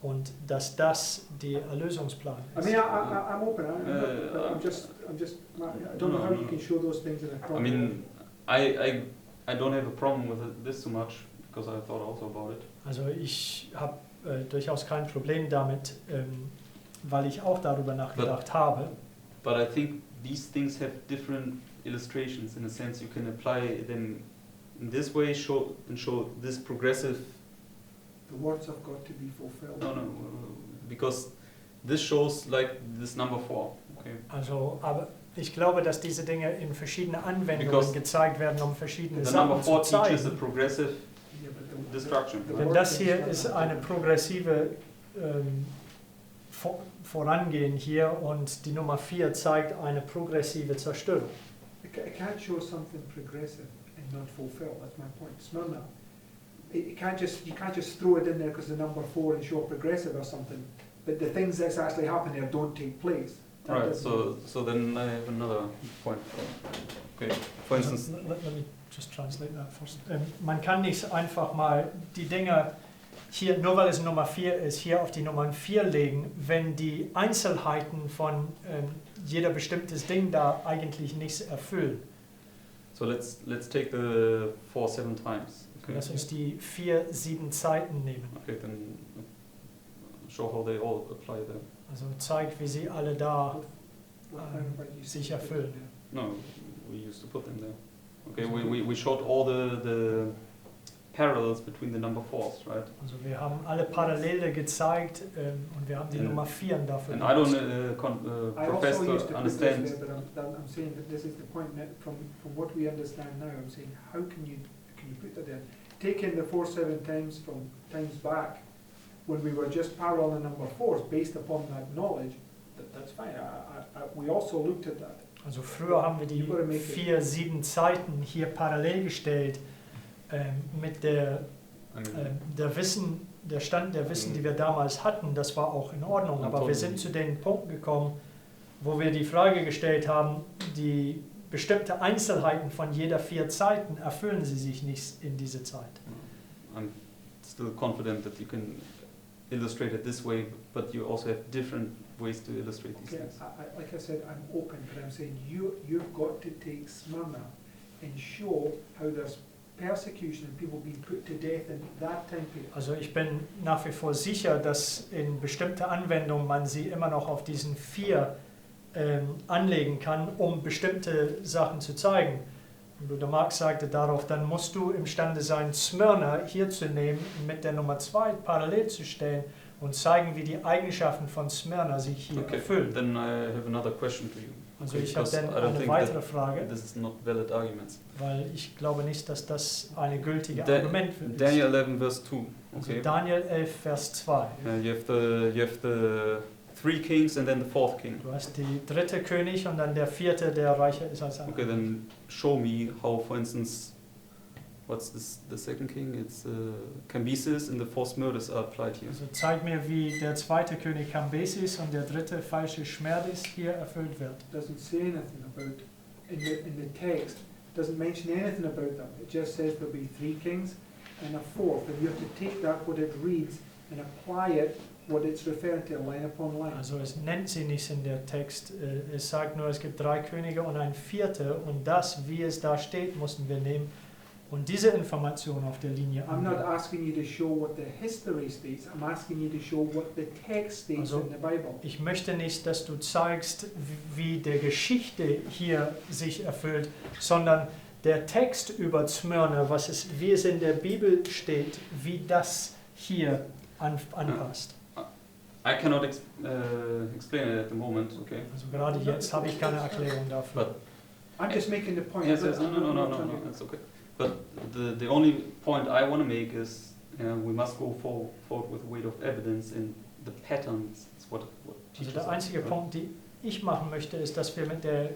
Und dass das der Erlösungsplan I ist. mean, I'm open. I'm just. I don't know how you can show those things in a I chronology. mean, I don't have a problem with this too much because I thought also about it. Also ich habe durchaus kein Problem damit, weil ich auch darüber nachgedacht habe. But I think these things have different illustrations. In a sense, you can apply them in this way, show this progressive. The words have got to be fulfilled. No, because this shows like this number 4. Okay. Also, aber ich glaube, dass diese Dinge in verschiedene Anwendungen Because gezeigt werden, um verschiedene The number Sachen 4 zu teaches a zeigen. progressive Yeah, but destruction. the Denn word das hier things ist eine progressive Vorangehen hier und die Nummer 4 zeigt eine progressive Zerstörung. I can't show something progressive and not fulfill. That's my point. Smyrna. You can't just throw it in there because the number 4 and show progressive or something, but the things that's actually happening there don't take place. That Right. doesn't- So then I have another point. Okay. For instance, Let me just translate that first. Man kann nicht einfach mal die Dinge hier, nur weil es Nummer 4 ist, hier auf die Nummern 4 legen, wenn die Einzelheiten von jeder bestimmtes Ding da eigentlich nichts erfüllen. So let's take the 4 7 times. Okay. Lass uns die 4 7 Zeiten nehmen. Okay, then show how they all apply there. Also zeigt, wie sie alle da sich erfüllen. No, we used to put them there. Okay, we showed all the parallels between the number 4s, right? Also wir haben alle Parallele gezeigt und wir haben die Nummer 4 dafür And I don't I profess also used to to put this understand. there, but I'm saying that this is the point that from what we understand now. I'm saying, how can you put that there? Taking the 4 7 times from times back, when we were just paralleling number 4s based upon that knowledge, that's fine. We also looked at that. Also früher haben wir die 4 7 Zeiten hier parallel gestellt mit der Stand der Wissen, die wir damals hatten. Das war auch in Ordnung. Aber wir sind zu den Punkten gekommen, wo wir die Frage gestellt haben, die bestimmte Einzelheiten von jeder 4 Zeiten erfüllen sie sich nicht in diese Zeit. I'm still confident that you can illustrate it this way, but you also have different ways to illustrate these Okay, things. like I said, I'm open, but I'm saying you've got to take Smyrna and show how there's persecution and people being put to death in that time period. Also ich bin nach wie vor sicher, dass in bestimmte Anwendungen man sie immer noch auf diesen 4 anlegen kann, um bestimmte Sachen zu zeigen. Und Bruder Mark sagte darauf, dann musst du imstande sein, Smyrna hier zu nehmen, mit der Nummer 2 parallel zu stellen und zeigen, wie die Eigenschaften von Smyrna sich hier erfüllen. Then I have another question to you. Also ich habe dann eine weitere Frage, This is not valid arguments. weil ich glaube nicht, dass das eine gültige Argument ist. Daniel 11 verse 2. Also Okay. Daniel 11, Vers 2. You have the 3 kings and then the 4th king. Du hast die 3. König und dann der 4., der reicher ist als andere. Okay, then show me how, for instance, what's this, the 2nd king? It's Cambyses and the 4th Smyrna are applied here. Also zeig mir, wie der 2. König Cambyses und der 3. falsche Schmerdis hier erfüllt wird. Doesn't say anything about in the text. Doesn't mention anything about them. It just says there'll be 3 kings and a 4th, and you have to take that what it reads and apply it what it's referring to line upon line. Also es nennt sie nicht in der Text. Es sagt nur, es gibt 3 Könige und ein 4. und das, wie es da steht, mussten wir nehmen und diese Information auf der Linie I'm not angeben. asking you to show what the history states. I'm asking you to show what the text states Also, in the Bible. Ich möchte nicht, dass du zeigst, wie der Geschichte hier sich erfüllt, sondern der Text über Smyrna, wie es in der Bibel steht, wie das hier anpasst. I cannot explain it at the moment, okay? Also gerade jetzt habe ich keine Erklärung dafür. But I'm just making the point. yes, no, it's okay. But the only point I want to make is we must go forward with weight of evidence in the patterns. It's what Also teaches der einzige us, right? Punkt, den ich machen möchte, ist, dass wir mit der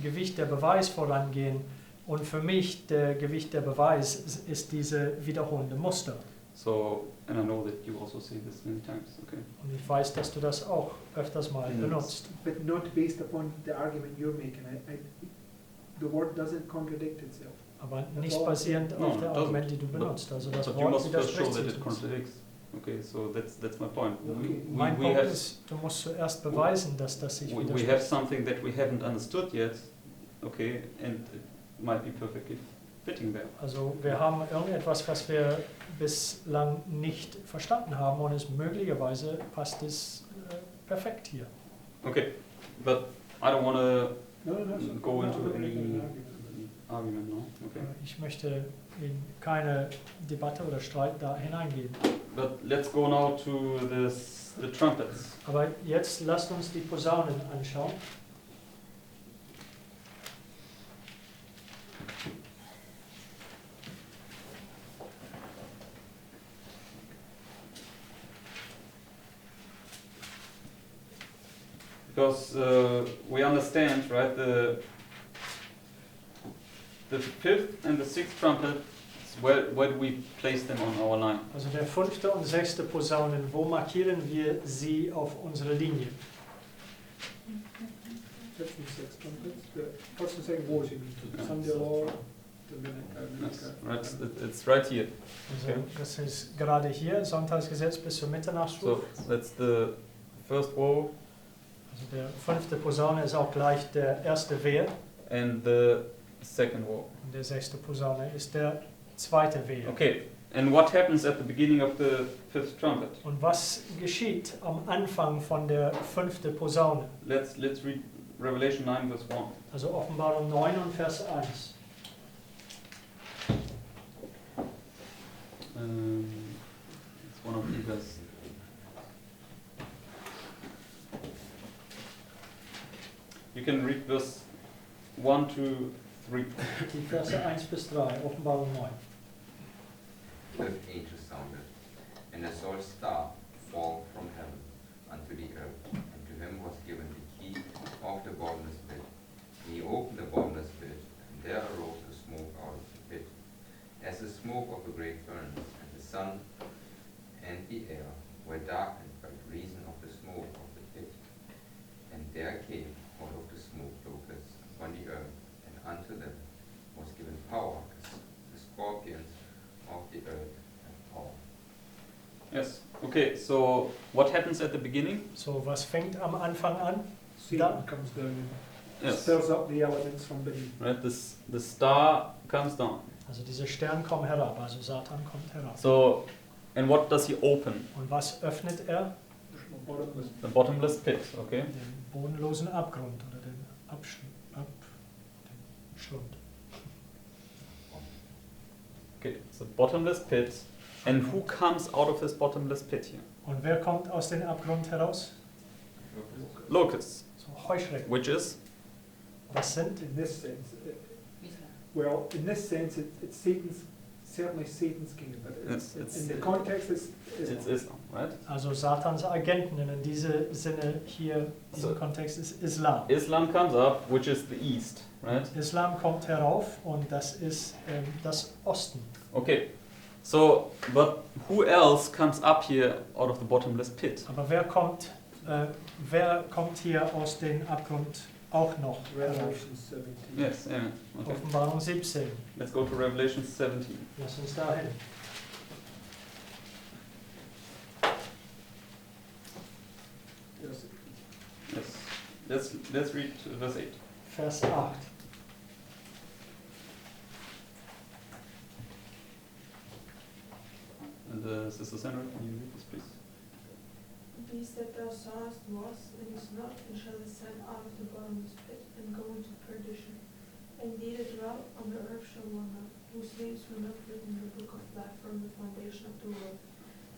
Gewicht der Beweis vorangehen. Und für mich der Gewicht der Beweis ist diese wiederholende Muster. So, and I know that you also say this many times, okay? Und ich weiß, dass du das auch öfters mal benutzt. But not based upon the argument you're making. The word doesn't contradict itself. Aber nicht basierend auf der Argument, die du benutzt. Also das But you Wort must first show widerspricht that sich it nicht. contradicts. Okay, so that's my point. Okay. Mein We Punkt have ist, du musst zuerst beweisen, dass das sich we have widerspricht. something that we haven't understood yet, okay, and it might be perfectly fitting there. Also wir haben irgendetwas, was wir bislang nicht verstanden haben und möglicherweise passt es perfekt hier. Okay, but I don't want to No, go I'm into not any making an argument now. Okay, Ich möchte in keine Debatte oder Streit da hineingehen. but let's go now to the trumpets. Aber jetzt lasst uns die Posaunen anschauen. Because we understand, right, the 5th and the 6th trumpet, where do we place them on our line? Also der 5. und 6. Posaunen, wo markieren wir sie auf unserer Linie? 56 trumpets. The first and second woes, you mean? Yeah. Sunday law. Yes, right. It's right here. Also Okay. das ist gerade hier, Sonntagsgesetz bis zum Mitternachtsruf. So that's the first woe, Also der 5. Posaune ist auch gleich der erste Wehe. and the second woe. Und der 6. Posaune ist der zweite Wehe. Okay, and what happens at the beginning of the fifth trumpet? Und was geschieht am Anfang von der 5. Posaune? Let's read Revelation 9 verse 1. Also Offenbarung 9 und Vers 1. It's one of you guys. You can read verse 1 to 3. Die Verse 1 bis 3, Offenbarung 9. Fifth angel sounded, and I saw a star fall from heaven unto the earth, and to him was given the key of the bottomless pit. And he opened the bottomless pit, and there arose a smoke out of the pit, as the smoke of a great furnace, and the sun and the air were darkened by reason of the smoke of the pit. And there came out of the smoke locusts upon the earth, and unto them was given power, as the scorpions of the earth and power. Yes. Okay, so what happens at the beginning? So, was fängt am Anfang an? Satan comes down and Yes. stirs up the elements from beneath. Right, the star comes down. Also diese Sterne kommen herab, also Satan kommt herab. So, and what does he open? Und was öffnet er? Bottomless. The bottomless pit, okay? Den bodenlosen Abgrund oder den Schlund. Okay, so bottomless pit. And who comes out of this bottomless pit here? Und wer kommt aus dem Abgrund heraus? Locusts, So Heuschrecken. which is Was sind? In this sense, well, in this sense, it's Satan's, certainly Satan's kingdom, but It's- in the context, it's it's Islam, right? Also Satans Agenten. Und in diesem Sinne hier, So- diesem Kontext ist Islam. Islam comes up, which is the east, right? Islam kommt herauf und das ist das Osten. Okay, so but who else comes up here out of the bottomless pit? Aber wer kommt hier aus dem Abgrund auch noch herauf? Revelation 17. Yes, amen. Okay, Offenbarung 17. let's go to Revelation 17. Lass uns dahin. Yes. Yes, let's read verse 8. Vers 8. And Sister Sandra, can you read this, please? The beast that thou sawest was, and is not, and shall ascend out of the bottomless pit, and go into perdition. And they that dwell on the earth shall wonder, whose names were not written in the book of life from the foundation of the world.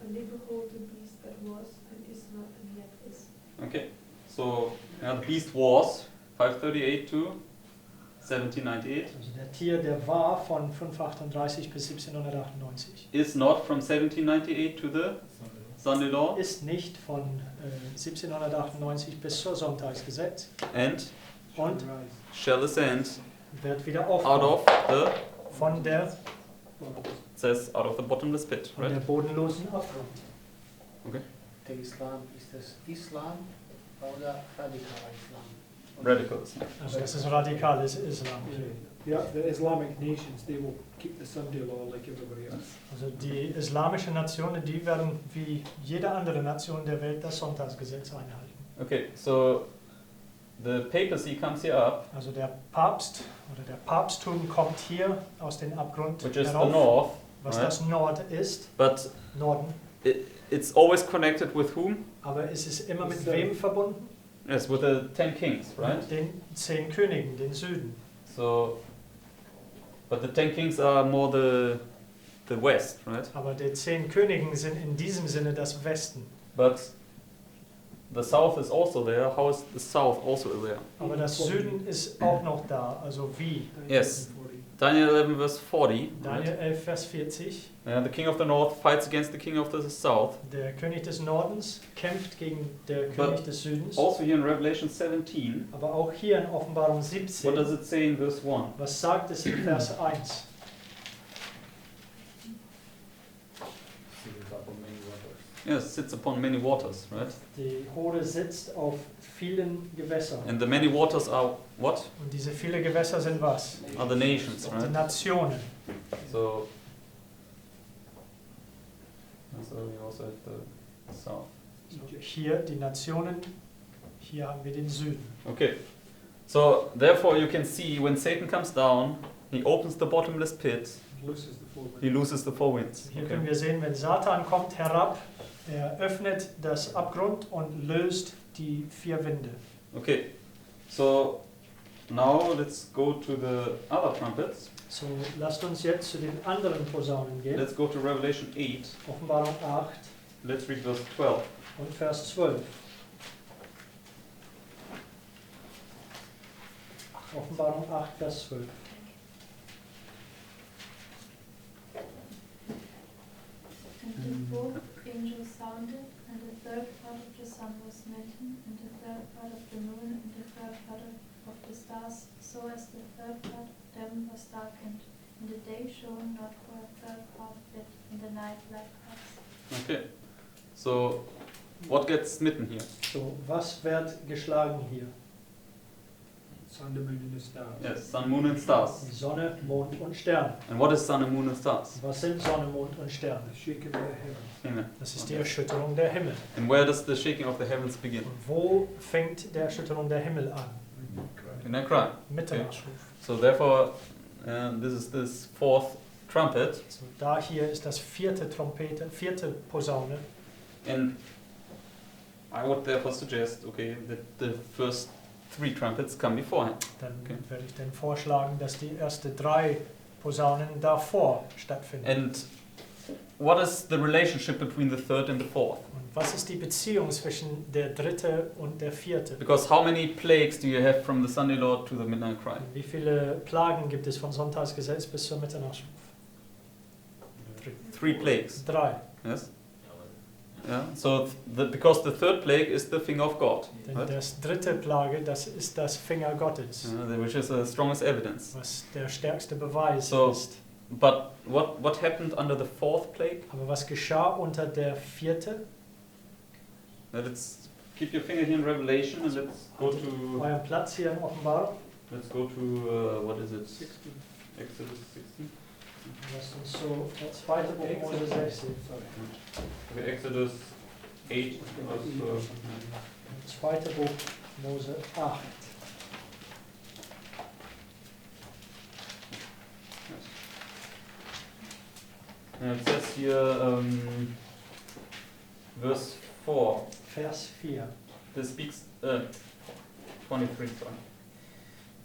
And they behold the beast that was, and is not, and yet is. Okay, so the beast was 538 to 1798, Also der Tier, der war von 538 bis 1798. is not from 1798 to the Sunday law, Ist nicht von 1798 bis zur Sonntagsgesetz and und shall ascend wird wieder out aufgenommen of the, von der says out of the bottomless pit, von der right? bodenlosen Abgrund. Der Islam, ist das Islam oder radikaler Islam? Radicals. Also das ist radikales Islam. Yeah, the Islamic nations, they will keep the Sunday law like everybody else. Also die islamischen Nationen, die werden wie jede andere Nation der Welt das Sonntagsgesetz einhalten. Okay, so the papacy comes here up, Also der Papst oder der Papsttum kommt hier aus dem Abgrund which is the herauf, north, was right? das Nord ist, but Norden. it's always connected with whom? Aber es ist immer mit Süden. wem verbunden? Yes, with the 10 kings, right? Mit den 10 Königen, den Süden. So, but the 10 kings are more the west, right? Aber die 10 Königen sind in diesem Sinne das Westen. But the south is also there. How is the south also there? Aber das Süden ist auch noch da. Also wie? Yes. Daniel 11 verse 40. Daniel Right? 11, Vers 40. The king of the north fights against the king of the south. Der König des Nordens kämpft gegen der König des Südens. Also here in Revelation 17, Aber auch hier in Offenbarung what 17. does it say in verse 1? Was sagt es in Vers 1? See the top of many waters. Yes, sits upon many waters, right? Die Hure sitzt auf vielen Gewässern. And the many waters are what? Und diese viele Gewässer sind was? Are the nations, Die right? Nationen. So we also have the south. Hier die Nationen, hier haben wir den Süden. Okay. So therefore you can see when Satan comes down, he opens the bottomless pit, Loses the four he loses the four winds. Hier Okay. können wir sehen, wenn Satan kommt herab, er öffnet das Abgrund und löst die 4 Winde. Okay. So now let's go to the other trumpets. So, lasst uns jetzt zu den anderen Posaunen gehen. Let's go to Revelation 8. Offenbarung 8 Let's read verse 12. und Vers 12. Offenbarung 8, Vers 12. And the fourth angel sounded, and the third part of the sun was smitten, and the third part of the moon, and the third part of the stars, so as the third part of them was darkened, and the day shone not for a third part of it, and the night likewise. Okay. So what gets smitten here? So, was wird geschlagen hier? Sun, the moon, and the stars. Yes, sun, moon and stars. Die Sonne, Mond und Sterne. And what is sun and moon and stars? Was sind Sonne, Mond und Sterne? The shaking of the heavens. Amen. Das ist die Erschütterung der Himmel. And where does the shaking of the heavens begin? Und wo fängt die Erschütterung der Himmel an? In a cry. Mitternachtsruf. So therefore, this is this fourth trumpet, So, da hier ist das 4. Trompete, 4. Posaune. and I would therefore suggest, okay, that the first 3 trumpets come beforehand. Dann Okay. werde ich dann vorschlagen, dass die ersten 3 Posaunen davor stattfinden. And what is the relationship between the third and the fourth? Und was ist die Beziehung zwischen der 3. und der 4.? Because how many plagues do you have from the Sunday Lord to the midnight cry? Wie viele Plagen gibt es von Sonntagsgesetz bis zur Mitternachtsruf? 3 plagues. 3. Yes. Yeah. So because the third plague is the finger of God, Denn right? das 3. Plage, das ist das Finger Gottes, Which is the strongest evidence. was der stärkste Beweis So- ist. But what happened under the fourth plague? Aber was geschah unter der 4.? Now let's keep your finger here in Revelation and let's go to Euren Platz hier in Offenbarung. what is it? 16. Exodus 16. Lasst uns so 2. Buch Mose 16. Okay, Exodus 8. 2. Buch Mose 8. And it says here, verse 4. Vers 4. This speaks 23. Sorry.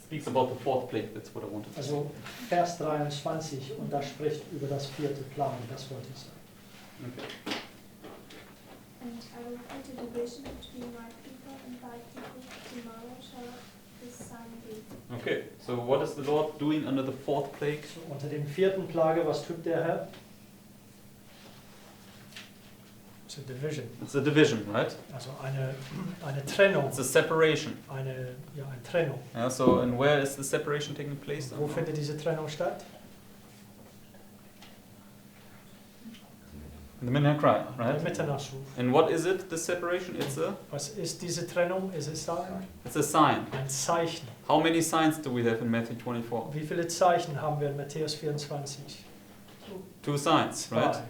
Speaks about the fourth plague. That's what I wanted to say. Also Vers 23 und das spricht über das 4. Plage, das wollte ich sagen. Okay. And I will put a division between my people and thy people, tomorrow shall the sun be. Okay. So what is the Lord doing under the fourth plague? So, unter dem 4. Plage, was tut der Herr? It's a division. It's a division, right? Also eine Trennung. It's a separation. Eine Trennung. Yeah, so, and where is the separation taking place? Wo findet diese Trennung statt? In the midnight cry, Der right? Mitternachtsruf. And what is it, the separation? Was ist diese Trennung? Ist es It's a sign. ein Zeichen? How many signs do we have in Matthew 24? Wie viele Zeichen haben wir in Matthäus 24? 2 signs, right? 2.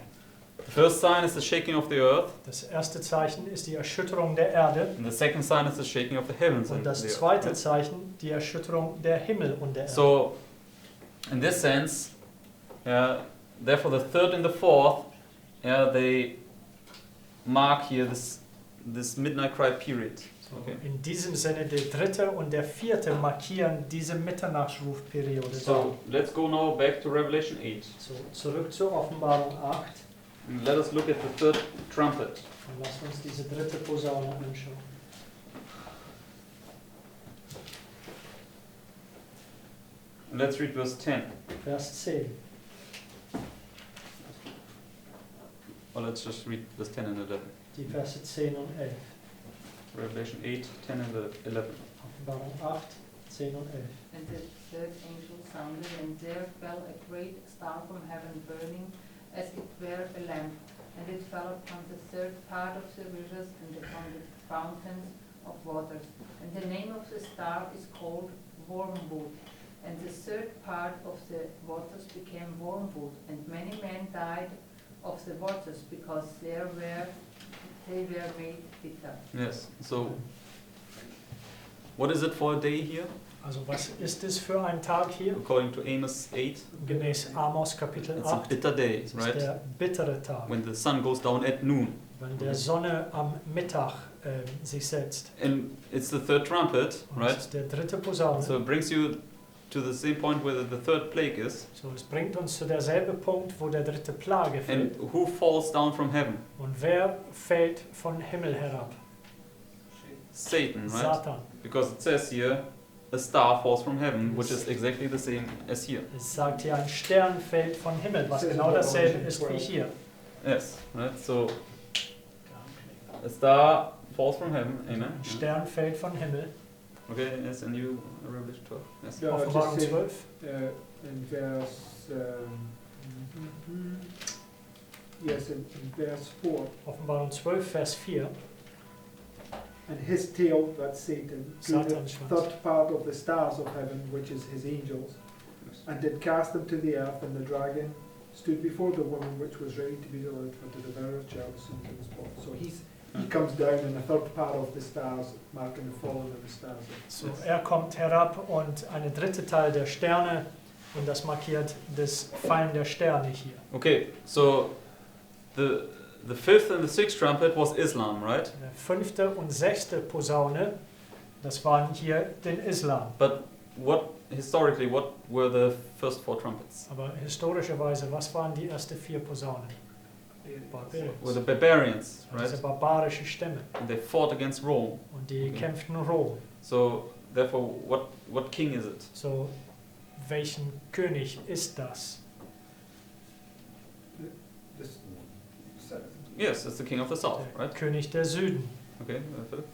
The first sign is the shaking of the earth, Das erste Zeichen ist die Erschütterung der Erde and the second sign is the shaking of the heavens und and das the earth, zweite right? Zeichen die Erschütterung der Himmel und der Erde. So, in this sense, therefore the third and the fourth, they mark here this midnight cry period. Okay. In diesem Sinne der 3. und der 4. markieren diese Mitternachtsrufperiode. So let's go now back to Revelation 8. So, zurück zur Offenbarung 8 And let us look at the third trumpet. und lasst uns diese 3. Posaune anschauen. And let's read verse 10. Vers 10. Or let's just read verse 10 and 11. Die Verse 10 und 11. Revelation 8, 10 and 11. Offenbarung 8, 10 und 11. And the third angel sounded, and there fell a great star from heaven, burning as it were a lamp, and it fell upon the third part of the rivers and upon the fountains of waters. And the name of the star is called Wormwood. And the third part of the waters became wormwood, and many men died of the waters because they were made bitter. Yes. So, what is it for a day here? Also was ist es für ein Tag hier? According to Amos 8, Gemäß Amos Kapitel it's a 8. bitter day, Es ist right? der bittere Tag, When the sun goes down at noon. wenn der Sonne am Mittag sich setzt. And it's the third trumpet, Und es right? ist der dritte Posaune. So it brings you to the same point where the third plague is. So, es bringt uns zu derselben Punkt, wo der dritte Plage And fällt. who falls down from heaven? Und wer fällt von Himmel herab? Satan, right? Satan. Because it says here, a star falls from heaven, which is exactly the same as here. Es sagt hier, ein Stern fällt von Himmel, was genau dasselbe ist wie hier. Yes, right? So, a star falls from heaven, amen. Ein Stern fällt von Himmel. Okay, yes, and you, Revelation 12. Yes. Yeah, Offenbarung just 12. in verse, yes, in verse 4, Offenbarung 12, Vers 4. and his tail, that's Satan, drew the Satans Schwanz. third part of the stars of heaven, which is his angels, and did cast them to the earth, and the dragon stood before the woman which was ready to be delivered for to devour Cherubs and to the spot. So he comes down in the third part of the stars, marking the falling of the stars. So, kommt herab und eine dritte Teil der Sterne und das markiert das Fallen der Sterne hier. Okay, so the fifth and the sixth trumpet was Islam, right? Der fünfte und sechste Posaune, das waren hier den Islam. But historically, what were the first four trumpets? Aber historischerweise, was waren die ersten 4 Posaunen? Were the barbarians, Diese right? barbarische Stämme. And they fought against Rome. Und die Okay. kämpften Rom. So therefore, what king is it? So, welchen König ist das? This, Yes, it's the king of the south, Der right? König der Süden. Okay, Philip?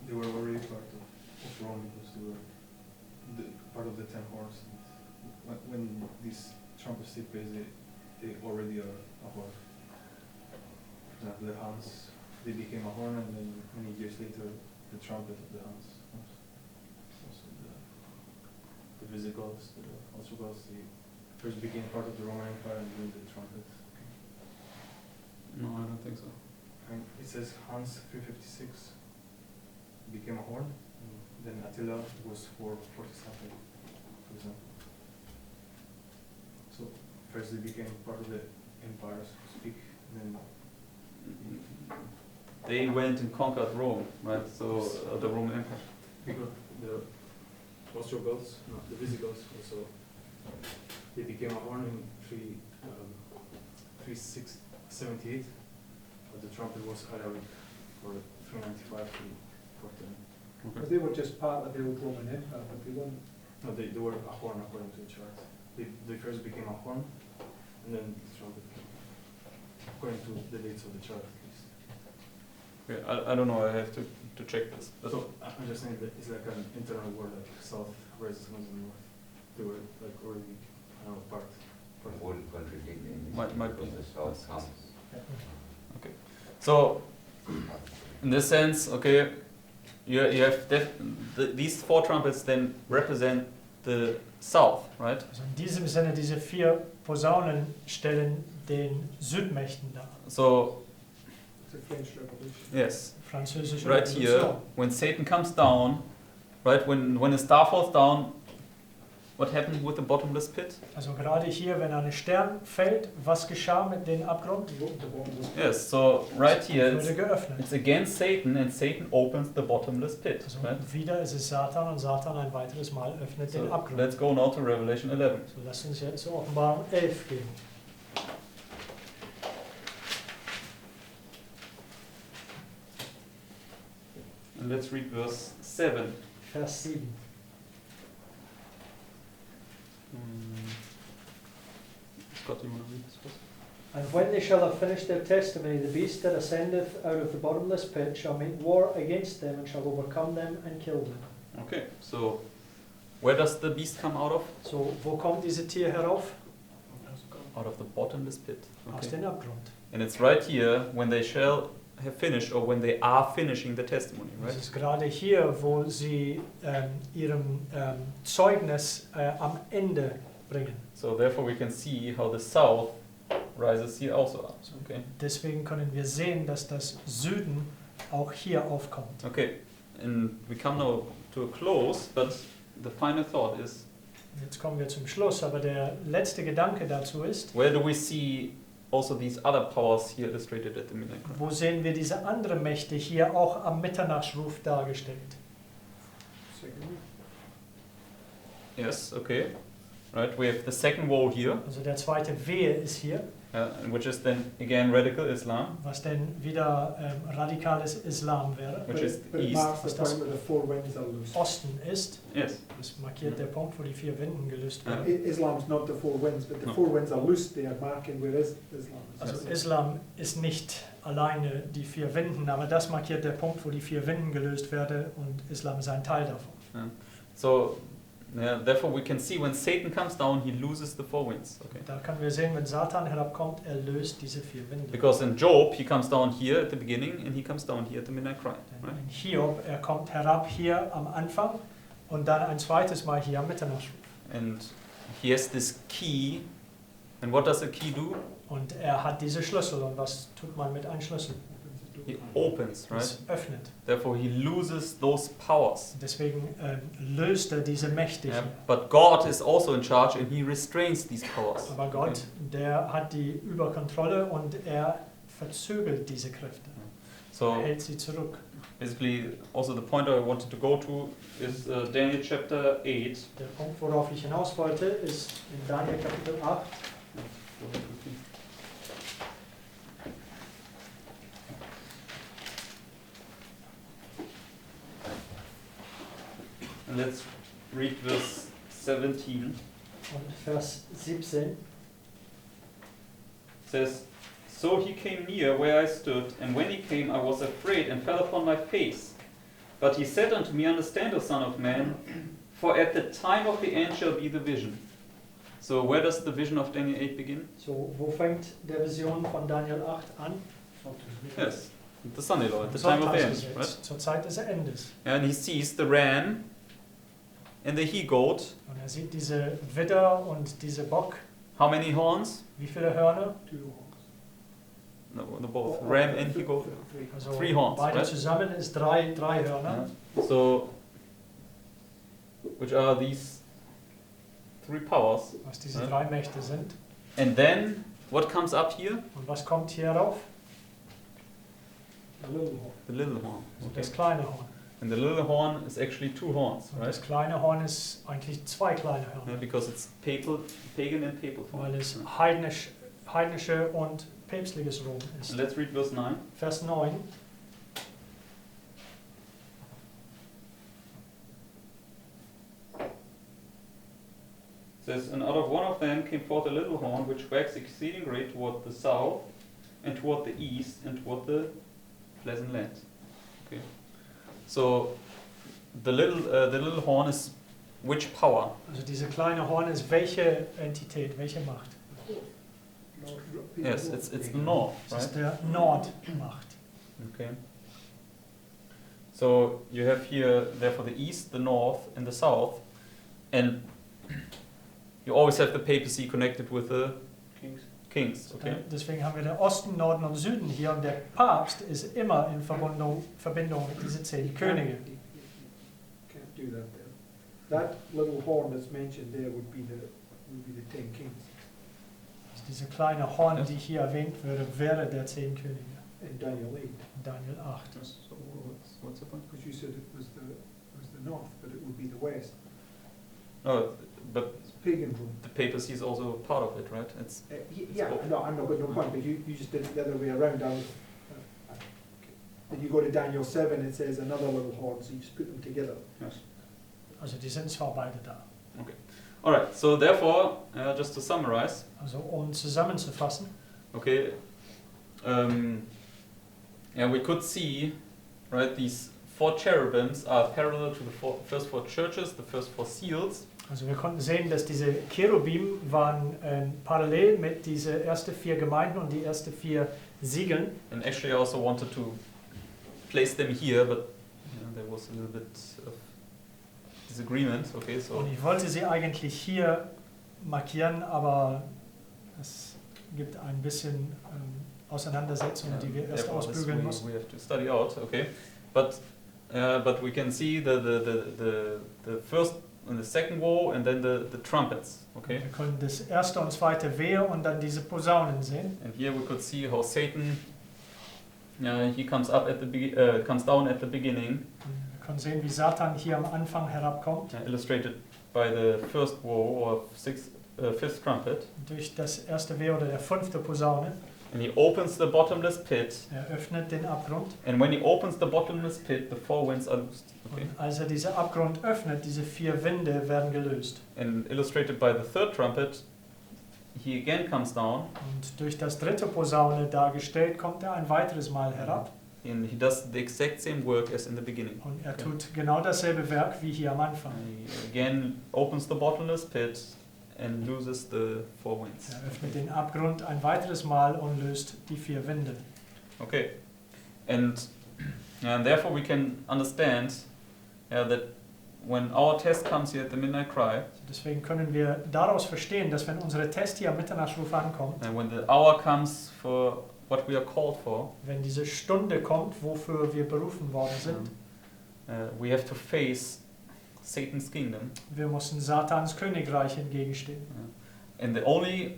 They were already part of Rome because they were part of the 10 horns. When these trumpets take place, they already are a horn. For example, the Huns, they became a horn, and then many years later, the trumpet of the Huns. Also the Visigoths, the Ostrogoths, they first became part of the Roman Empire and then the trumpet. No, I don't think so. And it says Hans 356 became a horn, and then Attila was 447, for example. So first they became part of the empire, so to speak, and then They went and conquered Rome, right? So the Roman Empire. because the Ostrogoths, no, the Visigoths also, they became a horn in 378, but the trumpet was Alaric for 395 to 410. but they were just part of the old Roman Empire, but they weren't. No, they were a horn according to the chart. They first became a horn, and then the trumpet came, according to the dates of the chart at least. Okay, I don't know. I have to check this. But So I'm just saying that it's like an internal war, like south versus north. They were like already, I don't know, part. Wouldn't contradict anything. Might be. because the south comes. So, in this sense, okay, you have these 4 trumpets then represent the south, right? Also in diesem Sinne, diese 4 Posaunen stellen den Südmächten dar. So, It's a French Revolution. yes, Französische right here, Revolution. when Satan comes down, right, when a star falls down, what happened with the bottomless pit? Also gerade hier, wenn ein Stern fällt, was geschah mit dem Abgrund? Yes, so right here, Wurde geöffnet. it's against Satan, and Satan opens the bottomless pit, Also right? wieder ist es Satan und Satan ein weiteres Mal öffnet den So Abgrund. let's go now to Revelation 11. So lasst uns jetzt zur Offenbarung 11 gehen. And let's read verse 7. Vers 7. Scott, you want to read this first? And when they shall have finished their testimony, the beast that ascendeth out of the bottomless pit shall make war against them, and shall overcome them and kill them. Okay, so where does the beast come out of? So, wo kommt dieses Tier herauf? Out of the bottomless pit. Aus Okay. dem Abgrund. And it's right here when they shall have finished or when they are finishing the testimony, Das right? ist gerade hier, wo sie ihrem Zeugnis am Ende bringen. So therefore we can see how the south rises here also up. Okay. Deswegen können wir sehen, dass das Süden auch hier aufkommt. Okay. And we come now to a close, but the final thought is, Jetzt kommen wir zum Schluss, aber der letzte Gedanke dazu ist, where do we see also these other powers here illustrated at the midnight cry? wo sehen wir diese anderen Mächte hier auch am Mitternachtsruf dargestellt? Second week. Yes, okay. Right, we have the second woe here, Also der zweite Wehe ist hier, which is then again radical Islam, was denn wieder radikales Islam wäre. which is But it east. marks the Was das- point where the four winds are loose. Osten ist, Yes. das markiert der Punkt, wo die 4 Winden gelöst Ja. werden. Islam's not the four winds, but the No. four winds are loose. They are marking where Islam is. Also Islam ist nicht alleine die 4 Winden, aber das markiert der Punkt, wo die 4 Winden gelöst werden und Islam ist ein Teil davon. So, yeah, therefore we can see when Satan comes down, he loses the four winds. Okay. Da können wir sehen, wenn Satan herabkommt, er löst diese 4 Winde. Because in Job, he comes down here at the beginning and he comes down here at the midnight cry. Denn Right? in Hiob, er kommt herab hier am Anfang und dann ein zweites Mal hier am Mitternachtsruf. And he has this key. And what does a key do? Und er hat diese Schlüssel und was tut man mit einem Schlüssel? He opens, right? Es öffnet. Therefore he loses those powers. Deswegen löst er diese Mächte Yeah, hier. but God is also in charge and he restrains these powers. Aber Gott, der hat die Überkontrolle und er verzögert diese Kräfte. So Er hält sie zurück. basically, also the point I wanted to go to is Daniel chapter 8. Der Punkt, worauf ich hinaus wollte, ist in Daniel Kapitel 8. And let's read verse 17. Und Vers 17. It says, So he came near where I stood, and when he came I was afraid and fell upon my face. But he said unto me, Understand, O son of man, for at the time of the end shall be the vision. So where does the vision of Daniel 8 begin? So, wo fängt der Vision von Daniel 8 an? Yes, the Sunday law, at the time of the end, Sonntagsgesetz, right? zur Zeit des Endes. And he sees the ram and the he-goat. Und er sieht diese Widder und diese Bock. How many horns? Wie viele Hörner? Two horns. No, the both, ram and he-goat. Three. Also 3 horns, beide right? zusammen ist drei Hörner. So, which are these 3 powers? Was diese Ja. 3 Mächte sind. And then, what comes up here? Und was kommt hier rauf? A little horn. The little horn. Das kleine Horn. And the little horn is actually 2 horns, Und right? das kleine Horn ist eigentlich 2 kleine Yeah, Hörner. because it's pagan and papal form. Weil es heidnische und päpstliches Rom ist. And let's read verse 9. Vers 9. It says, And out of one of them came forth a little horn, which waxed exceeding great toward the south, and toward the east, and toward the pleasant land. Okay. So, the little horn is which power? Also diese kleine Horn ist welche Entität, welche Macht? Yes, it's the north, Das ist right? der Nordmacht. Okay. So you have here, therefore, the east, the north, and the south, and you always have the papacy connected with the kings. Okay. Deswegen haben wir den Osten, Norden und Süden hier und der Papst ist immer in Verbindung mit diesen 10 Könige. Can't do that there. That little horn that's mentioned there would be the 10 kings. Also diese kleine Horn, die hier erwähnt würde, wäre der 10 Könige. In Daniel 8. In Daniel 8. So what's the point? Because you said it was the north, but it would be the west. No, but It's pagan Rome. the papacy is also part of it, right? It's Yeah, no, I'm not got no point, but you just did it the other way around. Then you go to Daniel 7, it says another little horn, so you just put them together. yes. Also die sind zwar beide da. All right. So therefore, just to summarize, Also um zusammenzufassen, okay, yeah, we could see, right, these 4 cherubims are parallel to the first 4 churches, the first 4 seals. Also wir konnten sehen, dass diese Cherubim waren parallel mit diese ersten 4 Gemeinden und die ersten 4 Siegeln. And actually I also wanted to place them here, but there was a little bit of disagreement. Okay, so Und ich wollte sie eigentlich hier markieren, aber es gibt ein bisschen Auseinandersetzungen, die wir erst therefore this ausbügeln mussten. we have to study out. Okay, but we can see the first and the second woe and then the trumpets. Okay, Wir können das erste und zweite Wehe und dann diese Posaunen sehen. and here we could see how Satan he comes up at the comes down at the beginning, Wir können sehen, wie Satan hier am Anfang herabkommt, illustrated by the first woe or fifth trumpet, durch das erste Wehe oder der 5. Posaune. and he opens the bottomless pit. Er öffnet den Abgrund. And when he opens the bottomless pit, the 4 winds are loosed. Okay, Und als er diesen Abgrund öffnet, diese 4 Winde werden gelöst. and illustrated by the third trumpet, he again comes down. Und durch das 3. Posaune dargestellt, kommt er ein weiteres Mal herab. And he does the exact same work as in the beginning. Und er tut genau dasselbe Werk wie hier am Anfang. He again opens the bottomless pit and looses the 4 winds. Er öffnet den Abgrund ein weiteres Mal und löst die 4 Winde. Okay, and therefore we can understand that when our test comes here at the midnight cry, Deswegen können wir daraus verstehen, dass wenn unsere Test hier am Mitternachtsruf ankommt, and when the hour comes for what we are called for, wenn diese Stunde kommt, wofür wir berufen worden sind, we have to face Satan's kingdom. wir müssen Satans Königreich entgegenstehen. And the only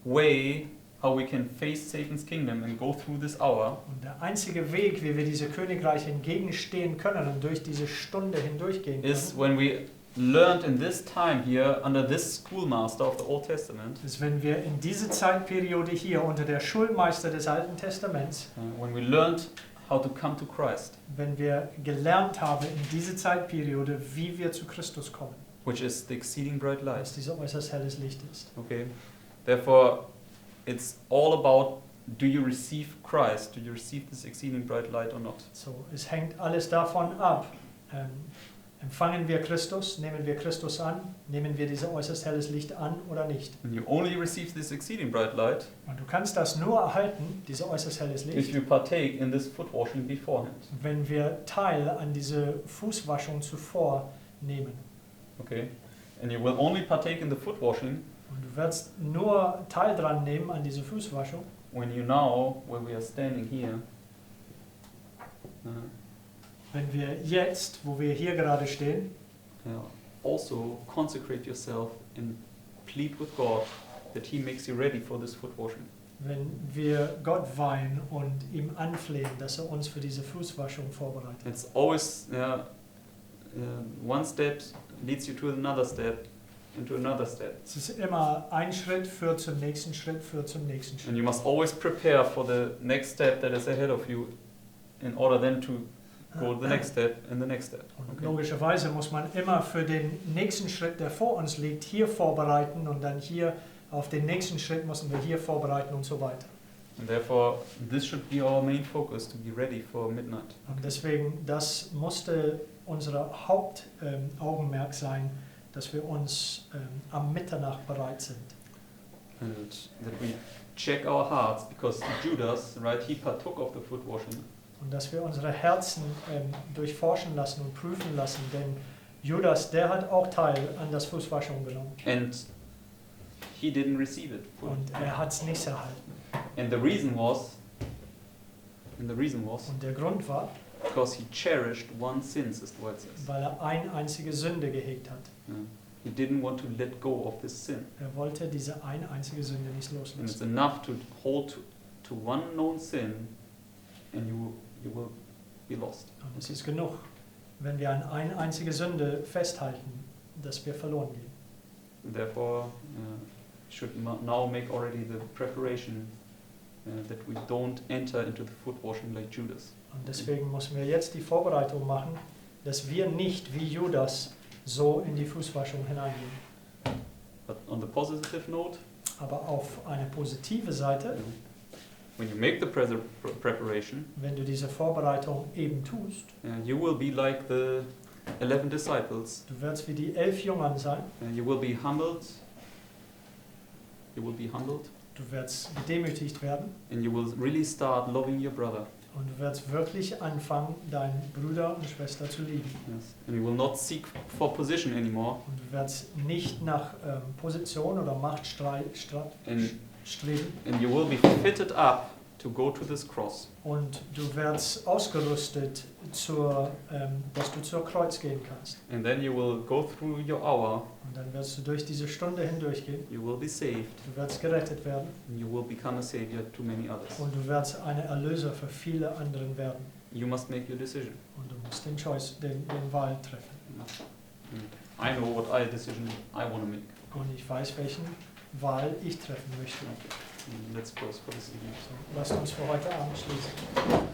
way how we can face Satan's kingdom and go through this hour Und der einzige Weg, wie wir diese Königreich entgegenstehen können und durch diese Stunde hindurchgehen is können, when we learned in this time here under this schoolmaster of the Old Testament, ist, wenn wir in diese Zeitperiode hier unter der Schulmeister des Alten Testaments, when we learned how to come to Christ, wenn wir gelernt haben in diese Zeitperiode, wie wir zu Christus kommen, which is the exceeding bright light. dass dieser äußerst helles Licht ist. Okay, therefore it's all about, do you receive Christ? Do you receive this exceeding bright light or not? So, es hängt alles davon ab. Empfangen wir Christus, nehmen wir Christus an, nehmen wir dieses äußerst helles Licht an oder nicht. And you only receive this exceeding bright light Und du kannst das nur erhalten, dieses äußerst helles if Licht, you partake in this foot washing beforehand. wenn wir Teil an diese Fußwaschung zuvor nehmen. Okay, and you will only partake in the foot washing Und du wirst nur Teil dran nehmen an diese Fußwaschung, when you now, where we are standing here, wenn wir jetzt, wo wir hier gerade stehen, also consecrate yourself and plead with God that He makes you ready for this foot washing. wenn wir Gott weihen und ihm anflehen, dass er uns für diese Fußwaschung vorbereitet. It's always one step leads you to another step, into another step. Es ist immer ein Schritt führt zum nächsten Schritt, führt zum nächsten Schritt. And you must always prepare for the next step that is ahead of you in order then to go the next step and the next step. Und Okay. logischerweise muss man immer für den nächsten Schritt, der vor uns liegt, hier vorbereiten und dann hier auf den nächsten Schritt müssen wir hier vorbereiten und so weiter. And therefore, this should be our main focus, to be ready for midnight. Und deswegen, das musste unser Hauptaugenmerk sein, dass wir uns am Mitternacht bereit sind. And that we check our hearts, because Judas, right, he partook of the foot washing. Und dass wir unsere Herzen durchforschen lassen und prüfen lassen, denn Judas, der hat auch Teil an der Fußwaschung genommen. And he didn't receive it. Und er hat es nicht erhalten. And the reason was, Und der Grund war, because he cherished one sin, is what it says. weil er eine einzige Sünde gehegt hat. Yeah. He didn't want to let go of this sin. Er wollte diese eine einzige Sünde nicht And it's loslassen. enough to hold to one known sin, and you will be lost. Und es ist genug, wenn wir an eine einzige Sünde festhalten, dass wir verloren gehen. And therefore, should now make already the preparation that we don't enter into the foot washing like Judas. Und deswegen müssen wir jetzt die Vorbereitung machen, dass wir nicht wie Judas so in die Fußwaschung hineingehen. But on the positive note, Aber auf eine positive Seite, when you make the preparation, wenn du diese Vorbereitung eben tust, you will be like the 11 disciples. Du wirst wie die 11 Jüngern sein. You will be humbled. You will be humbled. Du wirst gedemütigt werden. And you will really start loving your brother. Und du wirst wirklich anfangen, deinen Bruder und Schwester zu lieben. Yes. And you will not seek for position anymore. Und du wirst nicht nach Position oder Macht streben. And you will be fitted up to go to this cross. Und du wirst ausgerüstet, dass du zur Kreuz gehen kannst. And then you will go through your hour. Und dann wirst du durch diese Stunde hindurchgehen. You will be saved. Du wirst gerettet werden. And you will become a savior to many others. Und du wirst eine Erlöser für viele anderen werden. You must make your decision. Und du musst den Wahl treffen. I know what decision I want to make. Und ich weiß, welchen Wahl ich treffen möchte. Let's close for this evening. So, lasst uns für heute Abend schließen.